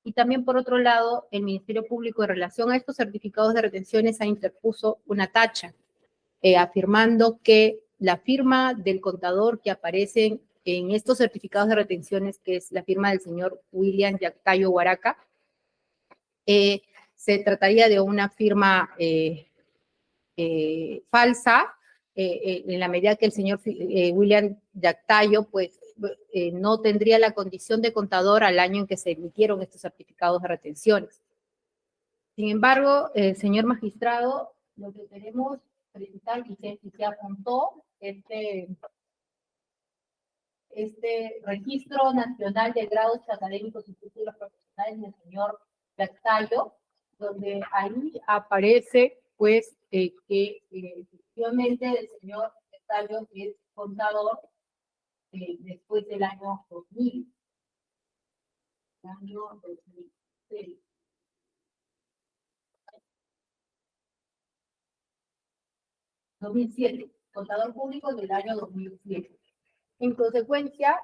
Y también, por otro lado, el Ministerio Público en relación a estos certificados de retenciones ha interpuso una tacha, afirmando que la firma del contador que aparece en estos certificados de retenciones, que es la firma del señor William Yactayo Huaraca, se trataría de una firma falsa, en la medida que el señor William Yactayo, pues, no tendría la condición de contador al año en que se emitieron estos certificados de retenciones. Sin embargo, señor magistrado, lo que queremos precisar y se apuntó este registro nacional de grados académicos y títulos profesionales del señor Yactayo, donde ahí aparece, pues, que efectivamente el señor Yactayo es contador después del año 2000. Año 2006. Contador público del año 2007. En consecuencia,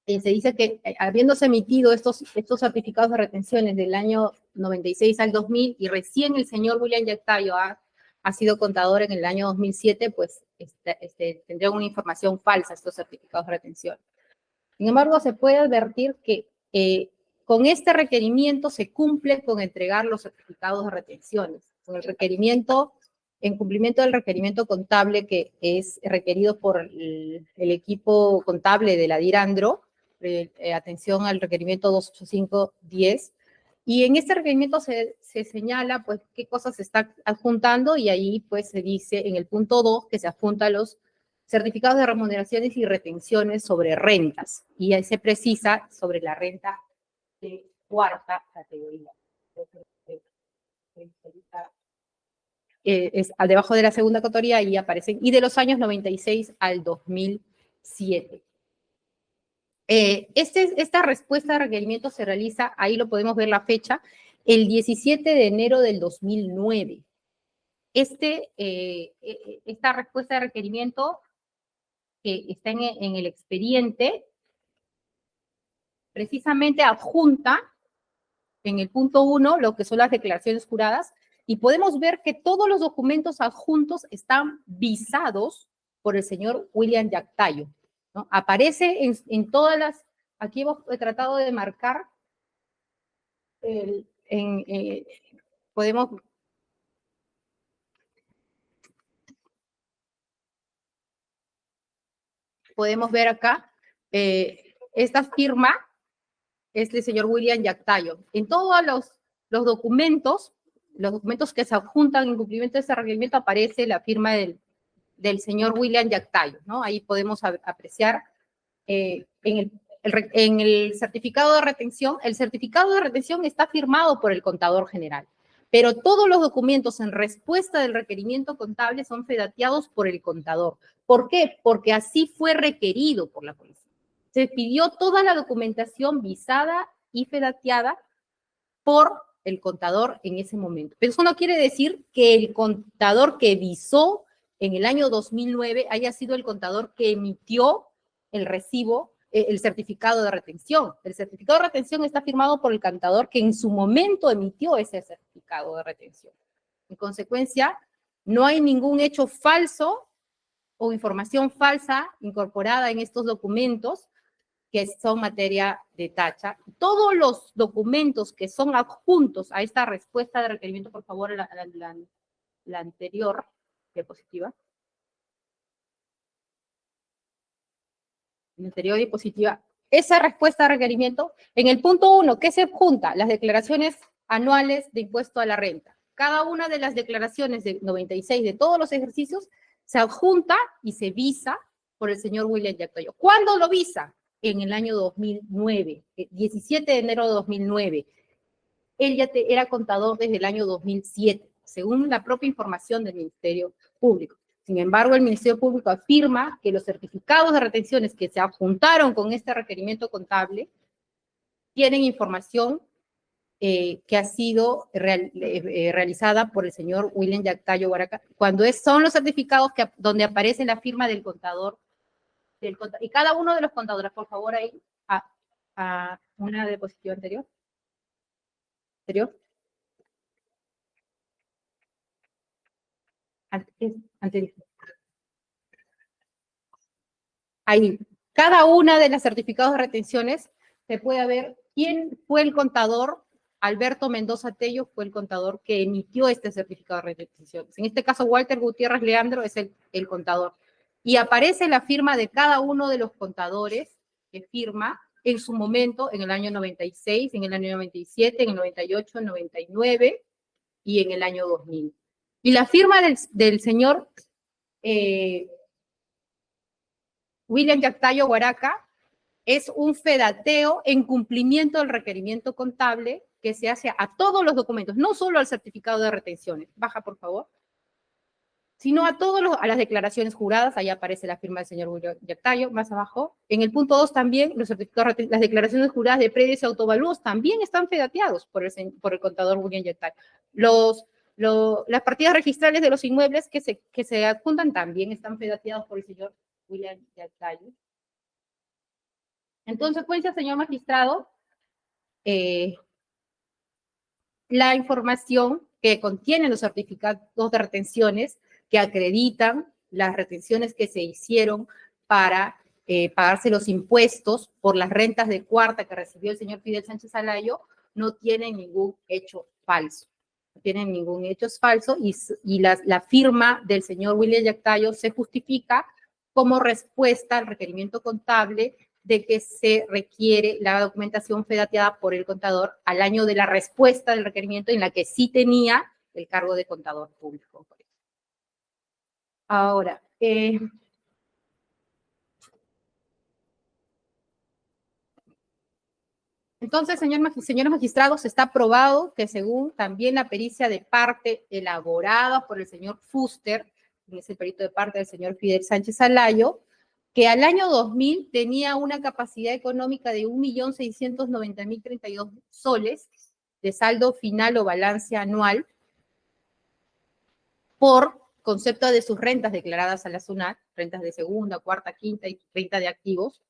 se dice que habiéndose emitido estos certificados de retenciones del año 96 al 2000 y recién el señor William Yactayo ha sido contador en el año 2007, pues tendría una información falsa estos certificados de retención. Sin embargo, se puede advertir que con este requerimiento se cumple con entregar los certificados de retenciones, con el requerimiento, en cumplimiento del requerimiento contable que es requerido por el equipo contable de la DIRANDRO, atención al requerimiento 28510, Y en este requerimiento se señala pues qué cosas se está adjuntando y ahí pues se dice en el punto 2 que se adjuntan los certificados de remuneraciones y retenciones sobre rentas. Y ahí se precisa sobre la renta de cuarta categoría. Es debajo de la segunda categoría y aparecen, y de los años 96 al 2007. Esta respuesta de requerimiento se realiza, ahí lo podemos ver la fecha, el 17 de enero del 2009. Esta respuesta de requerimiento que está en el expediente, precisamente adjunta en el punto 1 lo que son las declaraciones juradas, y podemos ver que todos los documentos adjuntos están visados por el señor William Yactayo, ¿no? Aparece en todas las, aquí hemos tratado de marcar, podemos ver acá, esta firma es del señor William Yactayo. En todos los documentos que se adjuntan en cumplimiento de ese requerimiento aparece la firma del señor William Yactayo, ¿no? Ahí podemos apreciar en el certificado de retención, el certificado de retención está firmado por el contador general, pero todos los documentos en respuesta del requerimiento contable son fedateados por el contador. ¿Por qué? Porque así fue requerido por la policía. Se pidió toda la documentación visada y fedateada por el contador en ese momento. Pero eso no quiere decir que el contador que visó en el año 2009 haya sido el contador que emitió el recibo, el certificado de retención. El certificado de retención está firmado por el contador que en su momento emitió ese certificado de retención. En consecuencia, no hay ningún hecho falso o información falsa incorporada en estos documentos que son materia de tacha. Todos los documentos que son adjuntos a esta respuesta de requerimiento, por favor, la anterior diapositiva. La anterior diapositiva. Esa respuesta de requerimiento, en el punto 1, ¿qué se adjunta? Las declaraciones anuales de impuesto a la renta. Cada una de las declaraciones de 96 de todos los ejercicios se adjunta y se visa por el señor William Yactayo. ¿Cuándo lo visa? En el año 2009, 17 de enero de 2009. Él ya era contador desde el año 2007, según la propia información del Ministerio Público. Sin embargo, el Ministerio Público afirma que los certificados de retenciones que se adjuntaron con este requerimiento contable tienen información que ha sido realizada por el señor William Yactayo Guaraca, cuando son los certificados donde aparece la firma del contador. Y cada uno de los contadores, por favor, ahí a una diapositiva anterior. Anterior. Ahí, cada una de las certificados de retenciones se puede ver quién fue el contador. Alberto Mendoza Tello fue el contador que emitió este certificado de retenciones. En este caso, Walter Gutiérrez Leandro es el contador. Y aparece la firma de cada uno de los contadores que firma en su momento, en el año 96, en el año 97, en el 98, 99 y en el año 2000. Y la firma del señor William Yactayo Guaraca es un fedateo en cumplimiento del requerimiento contable que se hace a todos los documentos, no solo al certificado de retenciones. Baja, por favor. Sino a a las declaraciones juradas, ahí aparece la firma del señor William Yactayo, más abajo. En el punto 2 también, los certificados, las declaraciones juradas de predios y autovalúos también están fedateados por el contador William Yactayo. Las partidas registrales de los inmuebles que se adjuntan también están fedateados por el señor William Yactayo. En consecuencia, señor magistrado, la información que contienen los certificados de retenciones que acreditan las retenciones que se hicieron para pagarse los impuestos por las rentas de cuarta que recibió el señor Fidel Sánchez Alayo, no tienen ningún hecho falso. No tienen ningún hecho falso y la firma del señor William Yactayo se justifica como respuesta al requerimiento contable de que se requiere la documentación fue dateada por el contador al año de la respuesta del requerimiento en la que sí tenía el cargo de contador público. Ahora, entonces, señores magistrados, está probado que según también la pericia de parte elaborada por el señor Fuster, que es el perito de parte del señor Fidel Sánchez Alayo, que al año 2000 tenía una capacidad económica de 1.690.032 soles de saldo final o balance anual por concepto de sus rentas declaradas a la SUNAT, rentas de segunda, cuarta, quinta y renta de activos,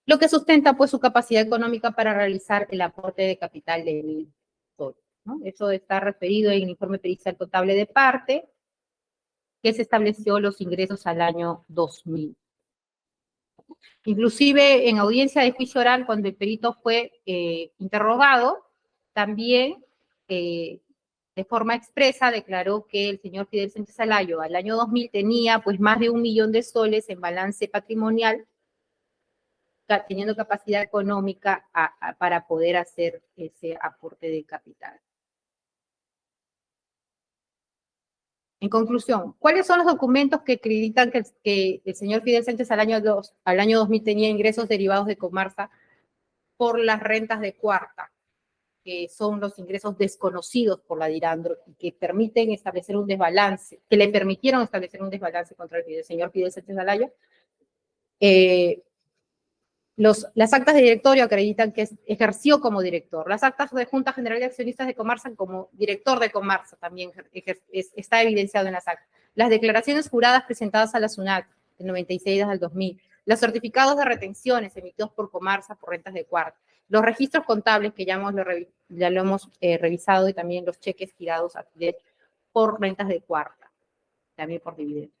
lo que sustenta pues su capacidad económica para realizar el aporte de capital de 1.000 soles, ¿no? Eso está referido en el informe pericial contable de parte, que se estableció los ingresos al año 2000. Inclusive en audiencia de juicio oral, cuando el perito fue interrogado, también de forma expresa declaró que el señor Fidel Sánchez Alayo al año 2000 tenía pues más de 1 millón de soles en balance patrimonial, teniendo capacidad económica para poder hacer ese aporte de capital. En conclusión, ¿cuáles son los documentos que acreditan que el señor Fidel Sánchez al año 2000 tenía ingresos derivados de Comarsa por las rentas de cuarta, que son los ingresos desconocidos por la DIRANDRO y que permiten establecer un desbalance, que le permitieron establecer un desbalance contra el señor Fidel Sánchez Alayo? Las actas de directorio acreditan que ejerció como director. Las actas de Junta General de Accionistas de Comarsa como director de Comarsa también está evidenciado en las actas. Las declaraciones juradas presentadas a la SUNAT del 96 al 2000. Los certificados de retenciones emitidos por Comarsa por rentas de cuarta. Los registros contables que ya lo hemos revisado y también los cheques girados a Fidel por rentas de cuarta, también por dividendos.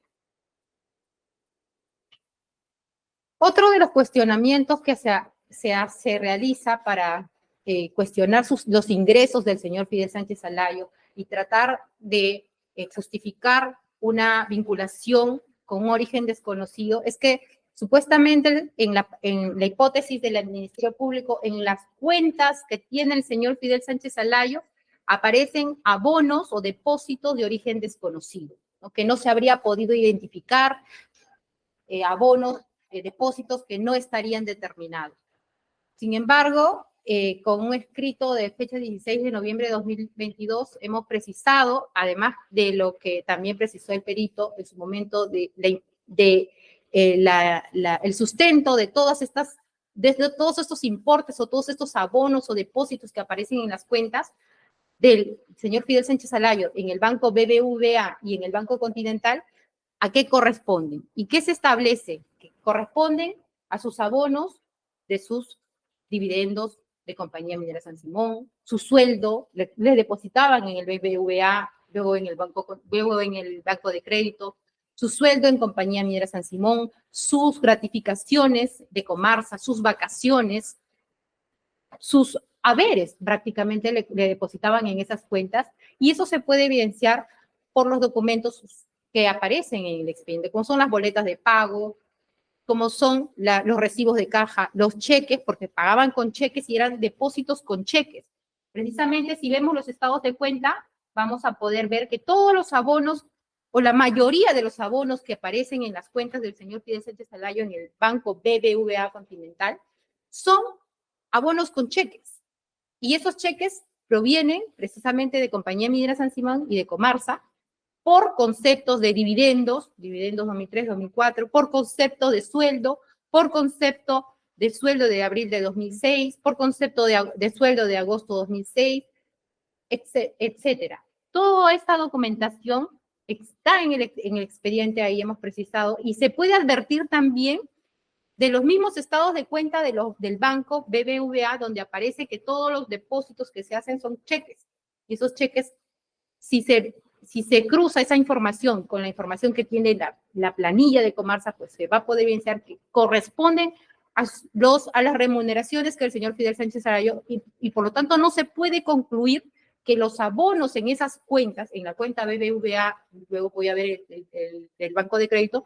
Otro de los cuestionamientos que se realiza para cuestionar los ingresos del señor Fidel Sánchez Alayo y tratar de justificar una vinculación con un origen desconocido es que supuestamente en la hipótesis del Ministerio Público, en las cuentas que tiene el señor Fidel Sánchez Alayo, aparecen abonos o depósitos de origen desconocido, ¿no? Que no se habría podido identificar, abonos, depósitos que no estarían determinados. Sin embargo, con un escrito de fecha 16 de noviembre de 2022, hemos precisado, además de lo que también precisó el perito en su momento, el sustento de todos estos importes o todos estos abonos o depósitos que aparecen en las cuentas del señor Fidel Sánchez Alayo en el Banco BBVA y en el Banco Continental, ¿a qué corresponden? ¿Y qué se establece? Que corresponden a sus abonos de sus dividendos de Compañía Minera San Simón, su sueldo, les depositaban en el BBVA, luego en el Banco de Crédito, su sueldo en Compañía Minera San Simón, sus gratificaciones de Comarsa, sus vacaciones, sus haberes prácticamente le depositaban en esas cuentas, y eso se puede evidenciar por los documentos que aparecen en el expediente, como son las boletas de pago, como son los recibos de caja, los cheques, porque pagaban con cheques y eran depósitos con cheques. Precisamente si vemos los estados de cuenta, vamos a poder ver que todos los abonos, o la mayoría de los abonos que aparecen en las cuentas del señor Fidel Sánchez Alayo en el Banco BBVA Continental, son abonos con cheques. Y esos cheques provienen precisamente de Compañía Minera San Simón y de Comarsa, por conceptos de dividendos 2003, 2004, por concepto de sueldo, por concepto de sueldo de abril de 2006, por concepto de sueldo de agosto de 2006, etcétera. Toda esta documentación está en el expediente, ahí hemos precisado, y se puede advertir también de los mismos estados de cuenta del banco BBVA, donde aparece que todos los depósitos que se hacen son cheques. Y esos cheques, si se cruza esa información con la información que tiene la planilla de Comarsa, pues se va a poder evidenciar que corresponden a las remuneraciones que el señor Fidel Sánchez Alayo, y por lo tanto no se puede concluir que los abonos en esas cuentas, en la cuenta BBVA, luego voy a ver el Banco de Crédito,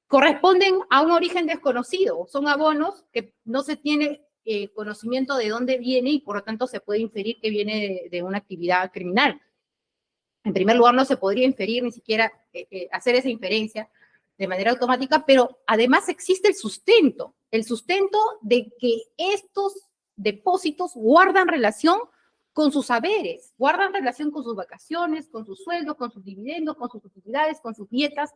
corresponden a un origen desconocido, son abonos que no se tiene conocimiento de dónde viene y por lo tanto se puede inferir que viene de una actividad criminal. En primer lugar, no se podría inferir ni siquiera hacer esa inferencia de manera automática, pero además existe el sustento de que estos depósitos guardan relación con sus haberes, guardan relación con sus vacaciones, con sus sueldos, con sus dividendos, con sus utilidades, con sus dietas.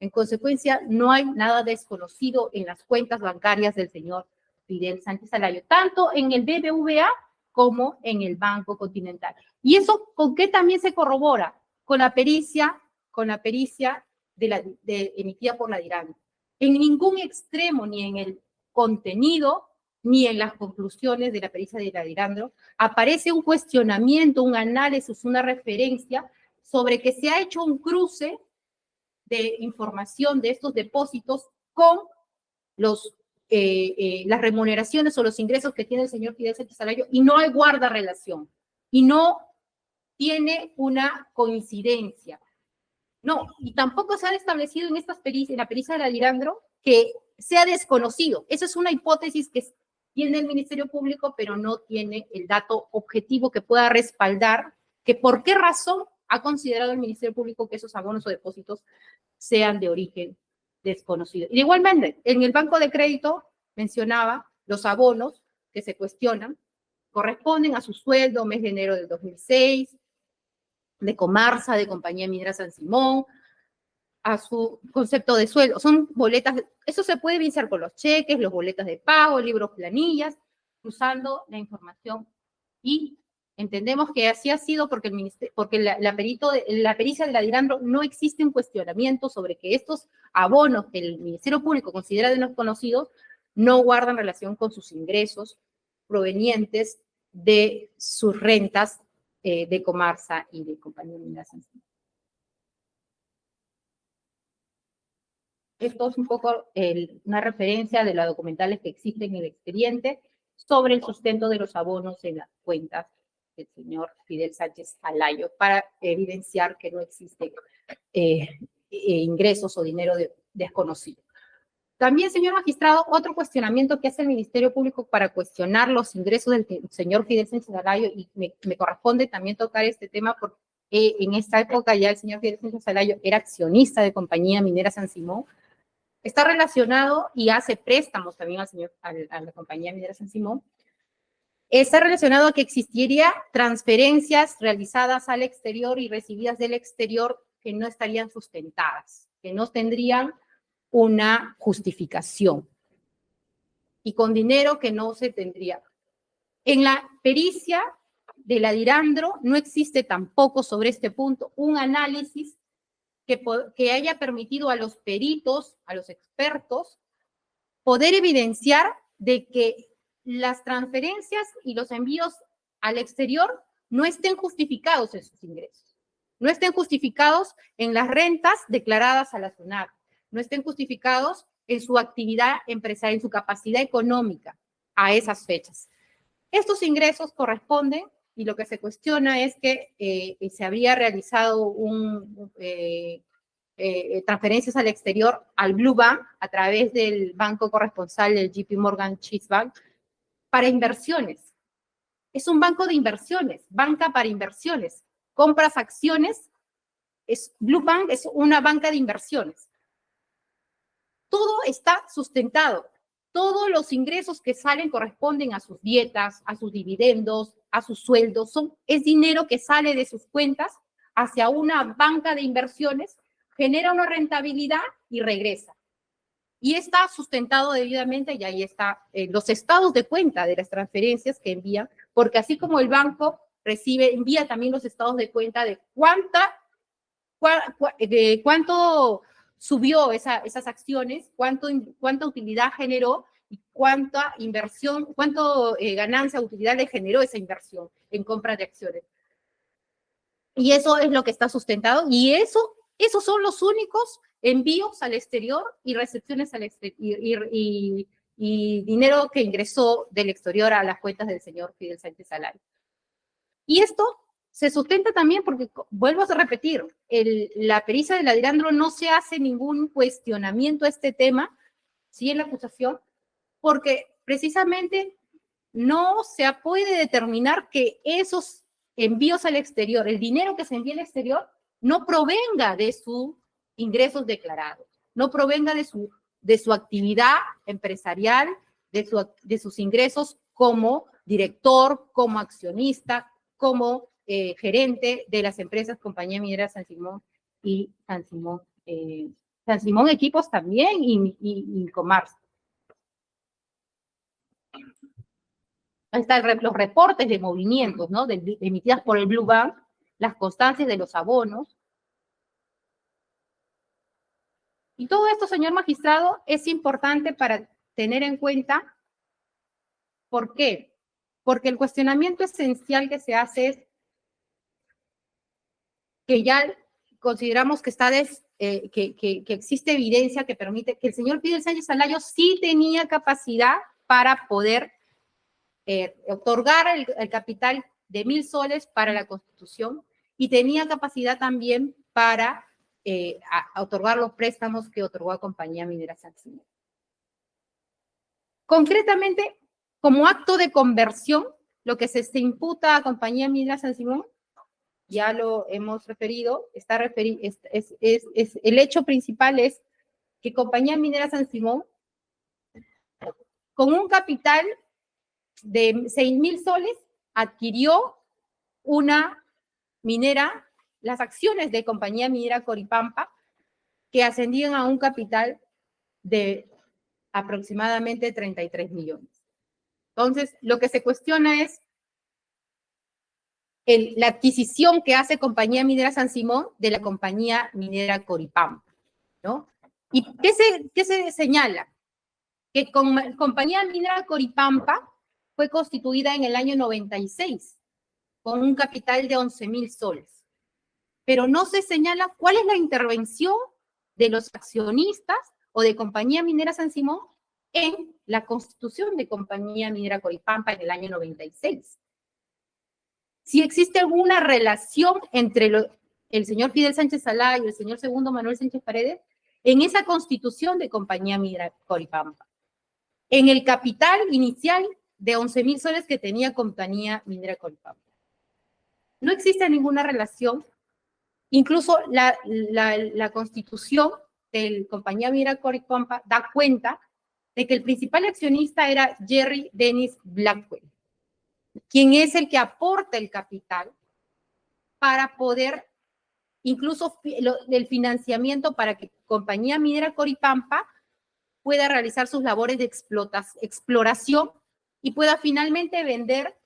En consecuencia, no hay nada desconocido en las cuentas bancarias del señor Fidel Sánchez Alayo, tanto en el BBVA como en el Banco Continental. ¿Y eso con qué también se corrobora? Con la pericia emitida por la DIRAN. En ningún extremo, ni en el contenido, ni en las conclusiones de la pericia de la DIRANDRO, aparece un cuestionamiento, un análisis, una referencia sobre que se ha hecho un cruce de información de estos depósitos con las remuneraciones o los ingresos que tiene el señor Fidel Sánchez Alayo, y no hay guarda relación, y no tiene una coincidencia. No, y tampoco se ha establecido en la pericia de la DIRANDRO que sea desconocido. Esa es una hipótesis que tiene el Ministerio Público, pero no tiene el dato objetivo que pueda respaldar que por qué razón ha considerado el Ministerio Público que esos abonos o depósitos sean de origen desconocido. Y igualmente, en el Banco de Crédito mencionaba los abonos que se cuestionan corresponden a su sueldo mes de enero del 2006, de Comarsa, de Compañía Minera San Simón, a su concepto de sueldo. Son boletas, eso se puede evidenciar con los cheques, los boletas de pago, libros, planillas, usando la información. Y entendemos que así ha sido porque la pericia de la DIRANDRO no existe un cuestionamiento sobre que estos abonos que el Ministerio Público considera de no conocidos no guardan relación con sus ingresos provenientes de sus rentas de Comarsa y de Compañía Minera San Simón. Esto es un poco una referencia de las documentales que existen en el expediente sobre el sustento de los abonos en las cuentas del señor Fidel Sánchez Alayo, para evidenciar que no existen ingresos o dinero desconocido. También, señor magistrado, otro cuestionamiento que hace el Ministerio Público para cuestionar los ingresos del señor Fidel Sánchez Alayo, y me corresponde también tocar este tema porque en esta época ya el señor Fidel Sánchez Alayo era accionista de Compañía Minera San Simón, está relacionado y hace préstamos también a la Compañía Minera San Simón. Está relacionado a que existiría transferencias realizadas al exterior y recibidas del exterior que no estarían sustentadas, que no tendrían una justificación y con dinero que no se tendría. En la pericia de la DIRANDRO no existe tampoco sobre este punto un análisis que haya permitido a los peritos, a los expertos, poder evidenciar de que las transferencias y los envíos al exterior no estén justificados en sus ingresos, no estén justificados en las rentas declaradas a la SUNAT, no estén justificados en su actividad empresarial, en su capacidad económica a esas fechas. Estos ingresos corresponden, y lo que se cuestiona es que se había realizado transferencias al exterior al Blue Bank a través del banco corresponsal del JP Morgan Chase Bank para inversiones. Es un banco de inversiones, banca para inversiones. Compras acciones, Blue Bank es una banca de inversiones. Todo está sustentado. Todos los ingresos que salen corresponden a sus dietas, a sus dividendos, a sus sueldos. Es dinero que sale de sus cuentas hacia una banca de inversiones, genera una rentabilidad y regresa. Y está sustentado debidamente, y ahí está los estados de cuenta de las transferencias que envían, porque así como el banco envía también los estados de cuenta de cuánto subió esas acciones, cuánta utilidad generó y cuánta inversión, ganancia, utilidad le generó esa inversión en compra de acciones. Y eso es lo que está sustentado, y esos son los únicos envíos al exterior y recepciones al exterior y dinero que ingresó del exterior a las cuentas del señor Fidel Sánchez Alayo. Y esto se sustenta también porque, vuelvo a repetir, la pericia de Ladrandro no se hace ningún cuestionamiento a este tema, sí en la acusación, porque precisamente no se puede determinar que esos envíos al exterior, el dinero que se envía al exterior, no provenga de sus ingresos declarados, no provenga de su actividad empresarial, de sus ingresos como director, como accionista, como gerente de las empresas Compañía Minera San Simón y San Simón Equipos también y Comars. Ahí están los reportes de movimientos, ¿no? Emitidas por el Blue Bank, las constancias de los abonos. Y todo esto, señor magistrado, es importante para tener en cuenta. ¿Por qué? Porque el cuestionamiento esencial que se hace es que ya consideramos que que existe evidencia que permite que el señor Fidel Sánchez Alayo sí tenía capacidad para poder otorgar el capital de 1.000 soles para la Constitución y tenía capacidad también para otorgar los préstamos que otorgó a Compañía Minera San Simón. Concretamente, como acto de conversión, lo que se imputa a Compañía Minera San Simón, ya lo hemos referido, el hecho principal es que Compañía Minera San Simón, con un capital de 6.000 soles, adquirió una minera, las acciones de Compañía Minera Coripampa, que ascendían a un capital de aproximadamente 33 millones. Entonces, lo que se cuestiona es la adquisición que hace Compañía Minera San Simón de la Compañía Minera Coripampa, ¿no? ¿Y qué se señala? Que Compañía Minera Coripampa fue constituida en el año 96 con un capital de 11.000 soles. Pero no se señala cuál es la intervención de los accionistas o de Compañía Minera San Simón en la constitución de Compañía Minera Coripampa en el año 96. Si existe alguna relación entre el señor Fidel Sánchez Alayo y el señor segundo Manuel Sánchez Paredes en esa constitución de Compañía Minera Coripampa, en el capital inicial de 11.000 soles que tenía Compañía Minera Coripampa. No existe ninguna relación. Incluso la constitución de Compañía Minera Coripampa da cuenta de que el principal accionista era Jerry Dennis Blackwell, quien es el que aporta el capital para poder, incluso el financiamiento para que Compañía Minera Coripampa pueda realizar sus labores de exploración y pueda finalmente vender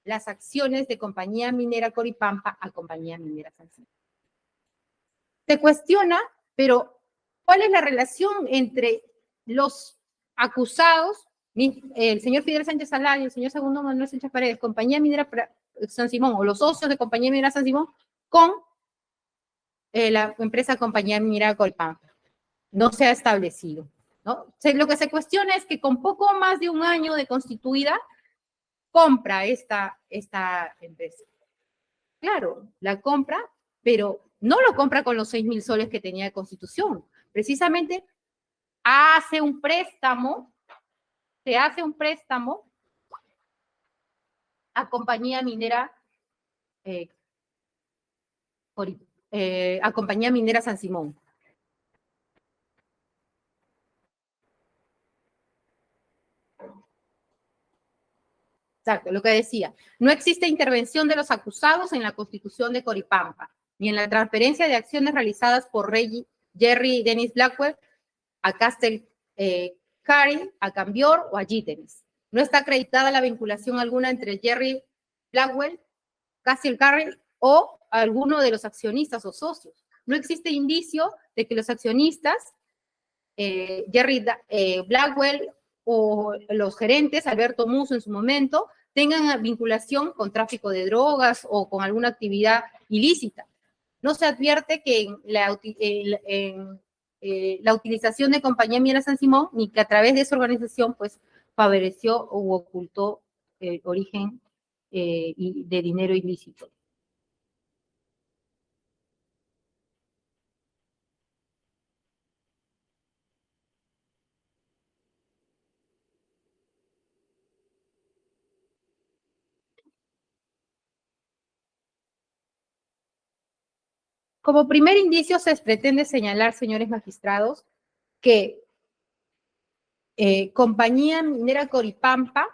las acciones de Compañía Minera Coripampa a Compañía Minera San Simón. Se cuestiona, pero ¿cuál es la relación entre los acusados, el señor Fidel Sánchez Alayo, el señor segundo Manuel Sánchez Paredes, Compañía Minera San Simón o los socios de Compañía Minera San Simón con la empresa Compañía Minera Coripampa? No se ha establecido, ¿no? Lo que se cuestiona es que con poco más de un año de constituida, compra esta empresa. Claro, la compra, pero no lo compra con los 6.000 soles que tenía de constitución. Precisamente hace un préstamo, se hace un préstamo a Compañía Minera a Compañía Minera San Simón. Exacto, lo que decía. No existe intervención de los acusados en la constitución de Coripampa, ni en la transferencia de acciones realizadas por Jerry Dennis Blackwell a Castle Curry, a Cambior o a Gitenis. No está acreditada la vinculación alguna entre Jerry Blackwell, Castle Curry o alguno de los accionistas o socios. No existe indicio de que los accionistas, Jerry Blackwell o los gerentes, Alberto Musso en su momento, tengan vinculación con tráfico de drogas o con alguna actividad ilícita. No se advierte que en la utilización de Compañía Minera San Simón, ni que a través de esa organización, pues, favoreció o ocultó el origen de dinero ilícito. Como primer indicio se pretende señalar, señores magistrados, que Compañía Minera Coripampa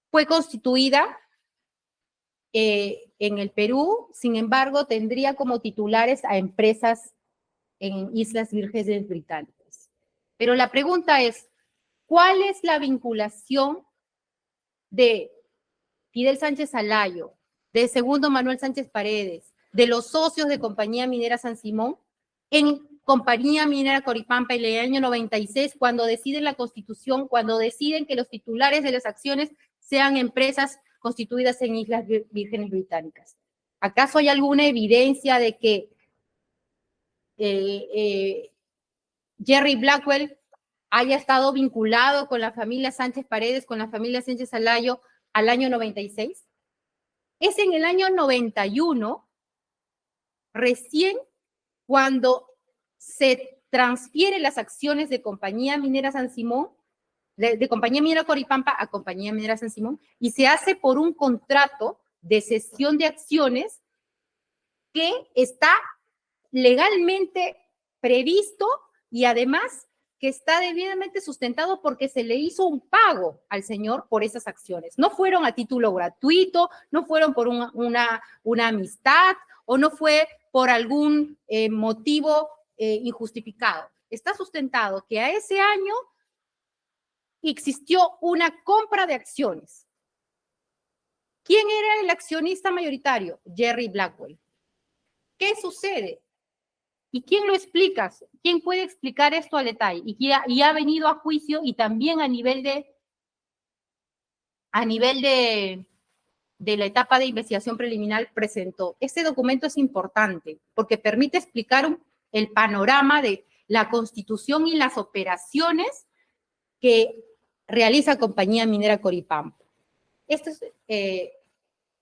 fue constituida en el Perú, sin embargo, tendría como titulares a empresas en Islas Vírgenes Británicas. Pero la pregunta es, ¿cuál es la vinculación de Fidel Sánchez Alayo, de Segundo Manuel Sánchez Paredes, de los socios de Compañía Minera San Simón, en Compañía Minera Coripampa en el año 96, cuando deciden la Constitución, cuando deciden que los titulares de las acciones sean empresas constituidas en Islas Vírgenes Británicas? ¿Acaso hay alguna evidencia de que Jerry Blackwell haya estado vinculado con la familia Sánchez Paredes, con la familia Sánchez Alayo al año 96? Es en el año 91, recién cuando se transfieren las acciones de Compañía Minera San Simón, de Compañía Minera Coripampa a Compañía Minera San Simón, y se hace por un contrato de cesión de acciones que está legalmente previsto y además que está debidamente sustentado porque se le hizo un pago al señor por esas acciones. No fueron a título gratuito, no fueron por una amistad o no fue por algún motivo injustificado. Está sustentado que a ese año existió una compra de acciones. ¿Quién era el accionista mayoritario? Jerry Blackwell. ¿Qué sucede? ¿Y quién lo explica? ¿Quién puede explicar esto al detalle? Y ha venido a juicio y también a nivel de la etapa de investigación preliminar presentó. Este documento es importante porque permite explicar el panorama de la constitución y las operaciones que realiza Compañía Minera Coripampa. Esta es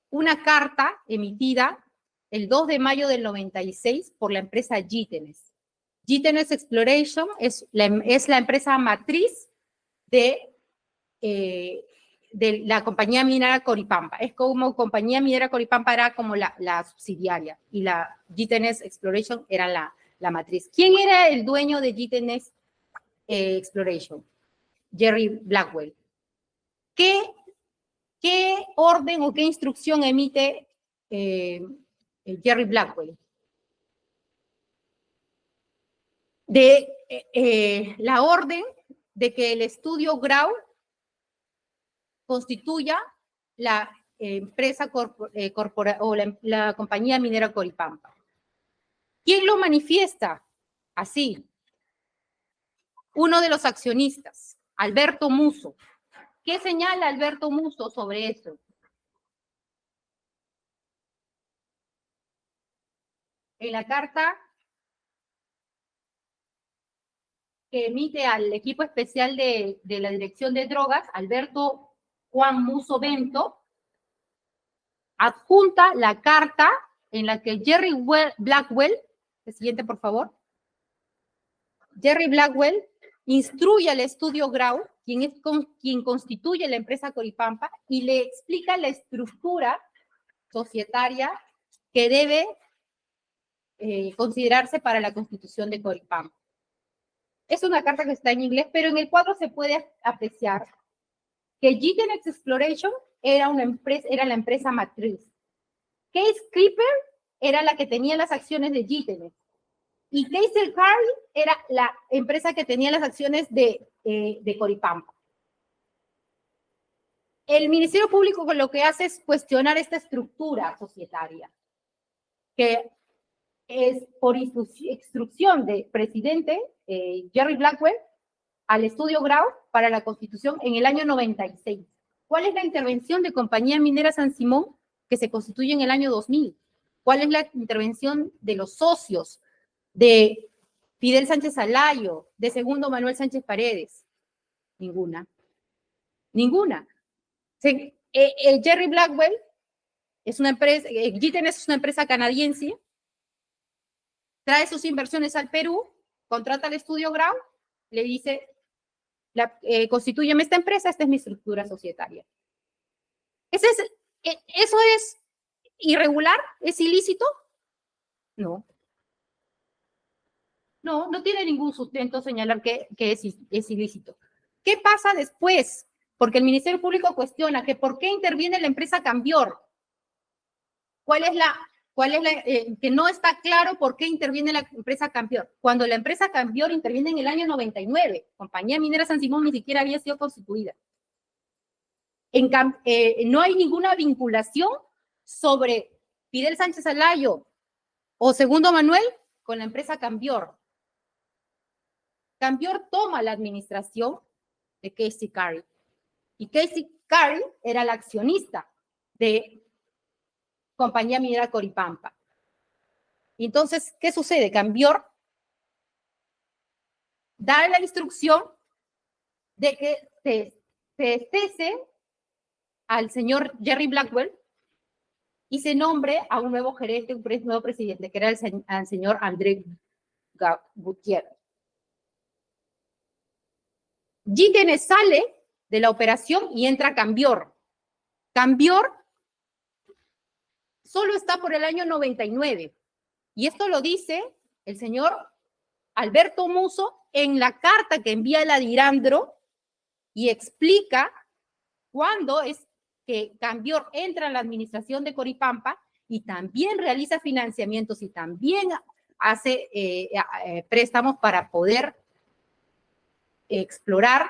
una carta emitida el 2 de mayo del 96 por la empresa Gitenes. Gitenes Exploration es la empresa matriz de la Compañía Minera Coripampa. Es como Compañía Minera Coripampa era como la subsidiaria y la Gitenes Exploration era la matriz. ¿Quién era el dueño de Gitenes Exploration? Jerry Blackwell. ¿Qué orden o qué instrucción emite Jerry Blackwell? La orden de que el estudio Grau constituya la empresa o la Compañía Minera Coripampa. ¿Quién lo manifiesta? Así. Uno de los accionistas, Alberto Musso. ¿Qué señala Alberto Musso sobre eso? En la carta que emite al equipo especial de la Dirección de Drogas, Alberto Juan Musso Bento, adjunta la carta en la que Jerry Blackwell, el siguiente por favor, Jerry Blackwell instruye al estudio Grau, quien constituye la empresa Coripampa, y le explica la estructura societaria que debe considerarse para la constitución de Coripampa. Es una carta que está en inglés, pero en el cuadro se puede apreciar que Gitenes Exploration era la empresa matriz. Case Creeper era la que tenía las acciones de Gitenes. Y Case Harry era la empresa que tenía las acciones de Coripampa. El Ministerio Público lo que hace es cuestionar esta estructura societaria, que es por instrucción del presidente Jerry Blackwell al estudio Grau para la Constitución en el año 96. ¿Cuál es la intervención de Compañía Minera San Simón que se constituye en el año 2000? ¿Cuál es la intervención de los socios de Fidel Sánchez Alayo, de Segundo Manuel Sánchez Paredes? Ninguna. Ninguna. Jerry Blackwell es una empresa, Gitenes es una empresa canadiense, trae sus inversiones al Perú, contrata al estudio Grau, le dice, constitúyeme esta empresa, esta es mi estructura societaria. ¿Eso es irregular? ¿Es ilícito? No. No, no tiene ningún sustento señalar que es ilícito. ¿Qué pasa después? Porque el Ministerio Público cuestiona que por qué interviene la empresa Cambior. Que no está claro por qué interviene la empresa Cambior. Cuando la empresa Cambior interviene en el año 99, Compañía Minera San Simón ni siquiera había sido constituida. No hay ninguna vinculación sobre Fidel Sánchez Alayo o Segundo Manuel con la empresa Cambior. Cambior toma la administración de Casey Curry. Y Casey Curry era la accionista de Compañía Minera Coripampa. Entonces, ¿qué sucede? Cambior da la instrucción de que se cese al señor Jerry Blackwell y se nombre a un nuevo gerente, un nuevo presidente, que era el señor André Gutiérrez. Gittens sale de la operación y entra Cambior. Cambior solo está por el año 99. Y esto lo dice el señor Alberto Musso en la carta que envía el Adirandro y explica cuándo es que Cambior entra en la administración de Coripampa y también realiza financiamientos y también hace préstamos para poder explorar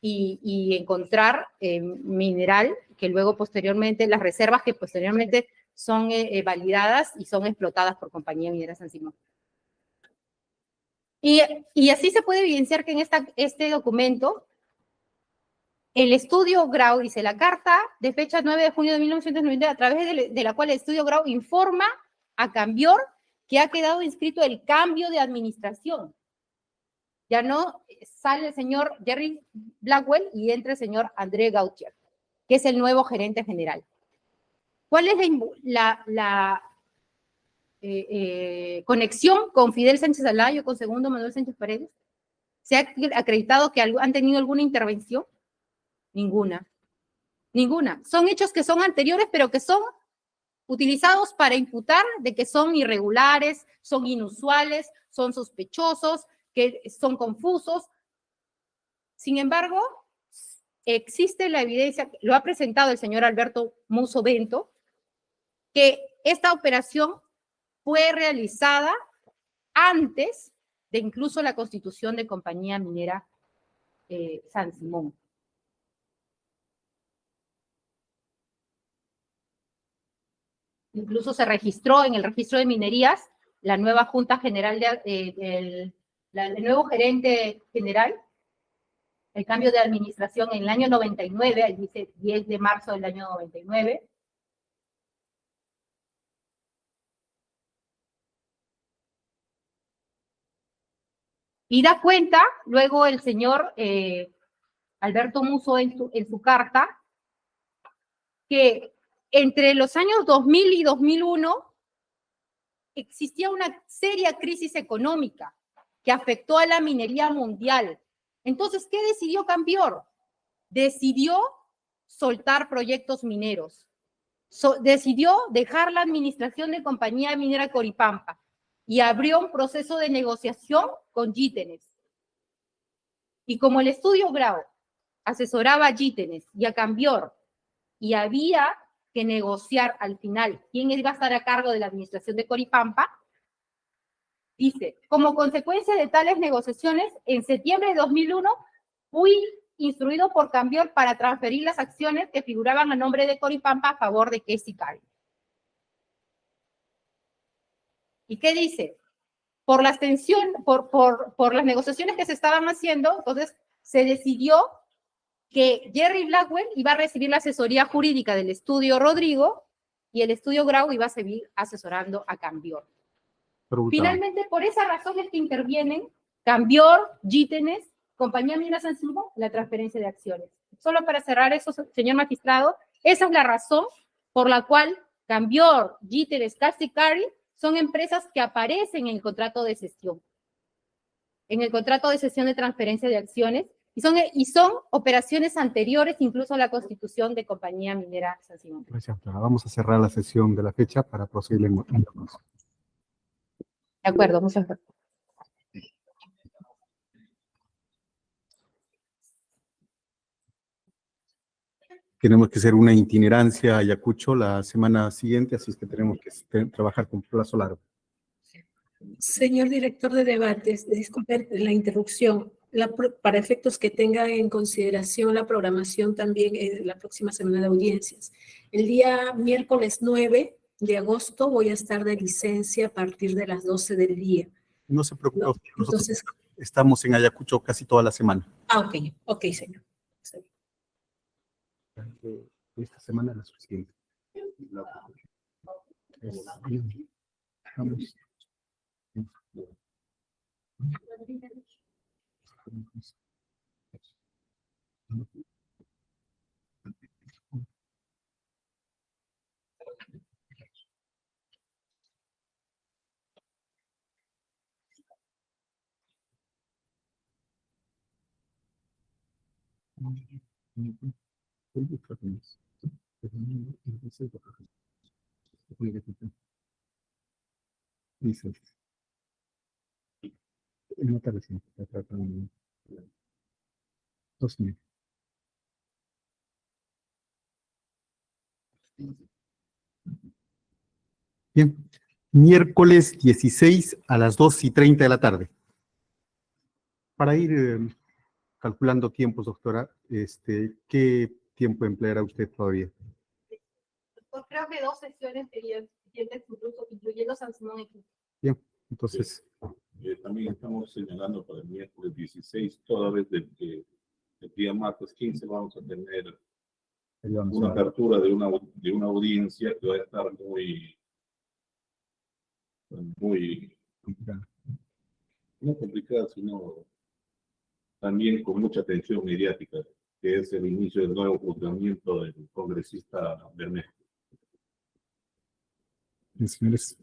y encontrar mineral que luego posteriormente, las reservas que posteriormente son validadas y son explotadas por Compañía Minera San Simón. Y así se puede evidenciar que en este documento el estudio Grau dice la carta de fecha 9 de junio de 1990, a través de la cual el estudio Grau informa a Cambior que ha quedado inscrito el cambio de administración. Ya no sale el señor Jerry Blackwell y entra el señor André Gautier, que es el nuevo gerente general. ¿Cuál es la conexión con Fidel Sánchez Alayo, con Segundo Manuel Sánchez Paredes? ¿Se ha acreditado que han tenido alguna intervención? Ninguna. Ninguna. Son hechos que son anteriores, pero que son utilizados para imputar de que son irregulares, son inusuales, son sospechosos, que son confusos. Sin embargo, existe la evidencia, lo ha presentado el señor Alberto Musso Bento, que esta operación fue realizada antes de incluso la constitución de Compañía Minera San Simón. Incluso se registró en el registro de minerías la nueva Junta General, el nuevo gerente general, el cambio de administración en el año 99, ahí dice 10 de marzo del año 99. Y da cuenta, luego el señor Alberto Musso en su carta, que entre los años 2000 y 2001 existía una seria crisis económica que afectó a la minería mundial. Entonces, ¿qué decidió Cambior? Decidió soltar proyectos mineros. Decidió dejar la administración de Compañía Minera Coripampa y abrió un proceso de negociación con Gittens. Y como el estudio Grau asesoraba a Gittens y a Cambior y había que negociar al final quién iba a estar a cargo de la administración de Coripampa, dice, como consecuencia de tales negociaciones, en septiembre de 2001 fui instruido por Cambior para transferir las acciones que figuraban a nombre de Coripampa a favor de Casey Curry. ¿Y qué dice? Por las negociaciones que se estaban haciendo, entonces se decidió que Jerry Blackwell iba a recibir la asesoría jurídica del estudio Rodrigo y el estudio Grau iba a seguir asesorando a Cambior. Finalmente, por esa razón es que intervienen Cambior, Gittens, Compañía Minera San Simón, la transferencia de acciones. Solo para cerrar eso, señor magistrado, esa es la razón por la cual Cambior, Gittens, Casey Curry son empresas que aparecen en el contrato de cesión. En el contrato de cesión de transferencia de acciones, y son operaciones anteriores incluso a la constitución de Compañía Minera San Simón. Gracias, Clara. Vamos a cerrar la sesión de la fecha para proseguir en De acuerdo, muchas gracias. Tenemos que hacer una itinerancia a Ayacucho la semana siguiente, así es que tenemos que trabajar con plazo largo. Señor director de debates, disculpe la interrupción. Para efectos que tenga en consideración la programación también la próxima semana de audiencias. El día miércoles 9 de agosto voy a estar de licencia a partir de las 12 del día. No se preocupe, No, nosotros entonces, estamos en Ayacucho casi toda la semana. ok, señor. Esta semana es la suficiente. Vamos. Dice, no te recién, te tratan 2 minutos. Bien, miércoles 16 a las 2:30 de la tarde. Para ir calculando tiempos, doctora, ¿qué tiempo empleará usted todavía? Pues creo que 2 sesiones serían suficientes, incluso incluyendo San Simón y Bien, entonces, También estamos señalando para el miércoles 16, toda vez de que el día martes 15 vamos a tener una apertura de una audiencia que va a estar muy no complicada, sino también con mucha atención mediática, que es el inicio del nuevo juzgamiento del congresista Bermejo. señores,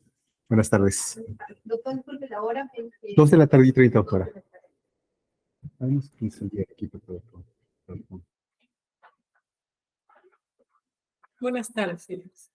buenas tardes. Doctor, disculpe la hora. 2 de la tarde y 30, doctora. Vamos a incendiar aquí, por favor. Buenas tardes, señores.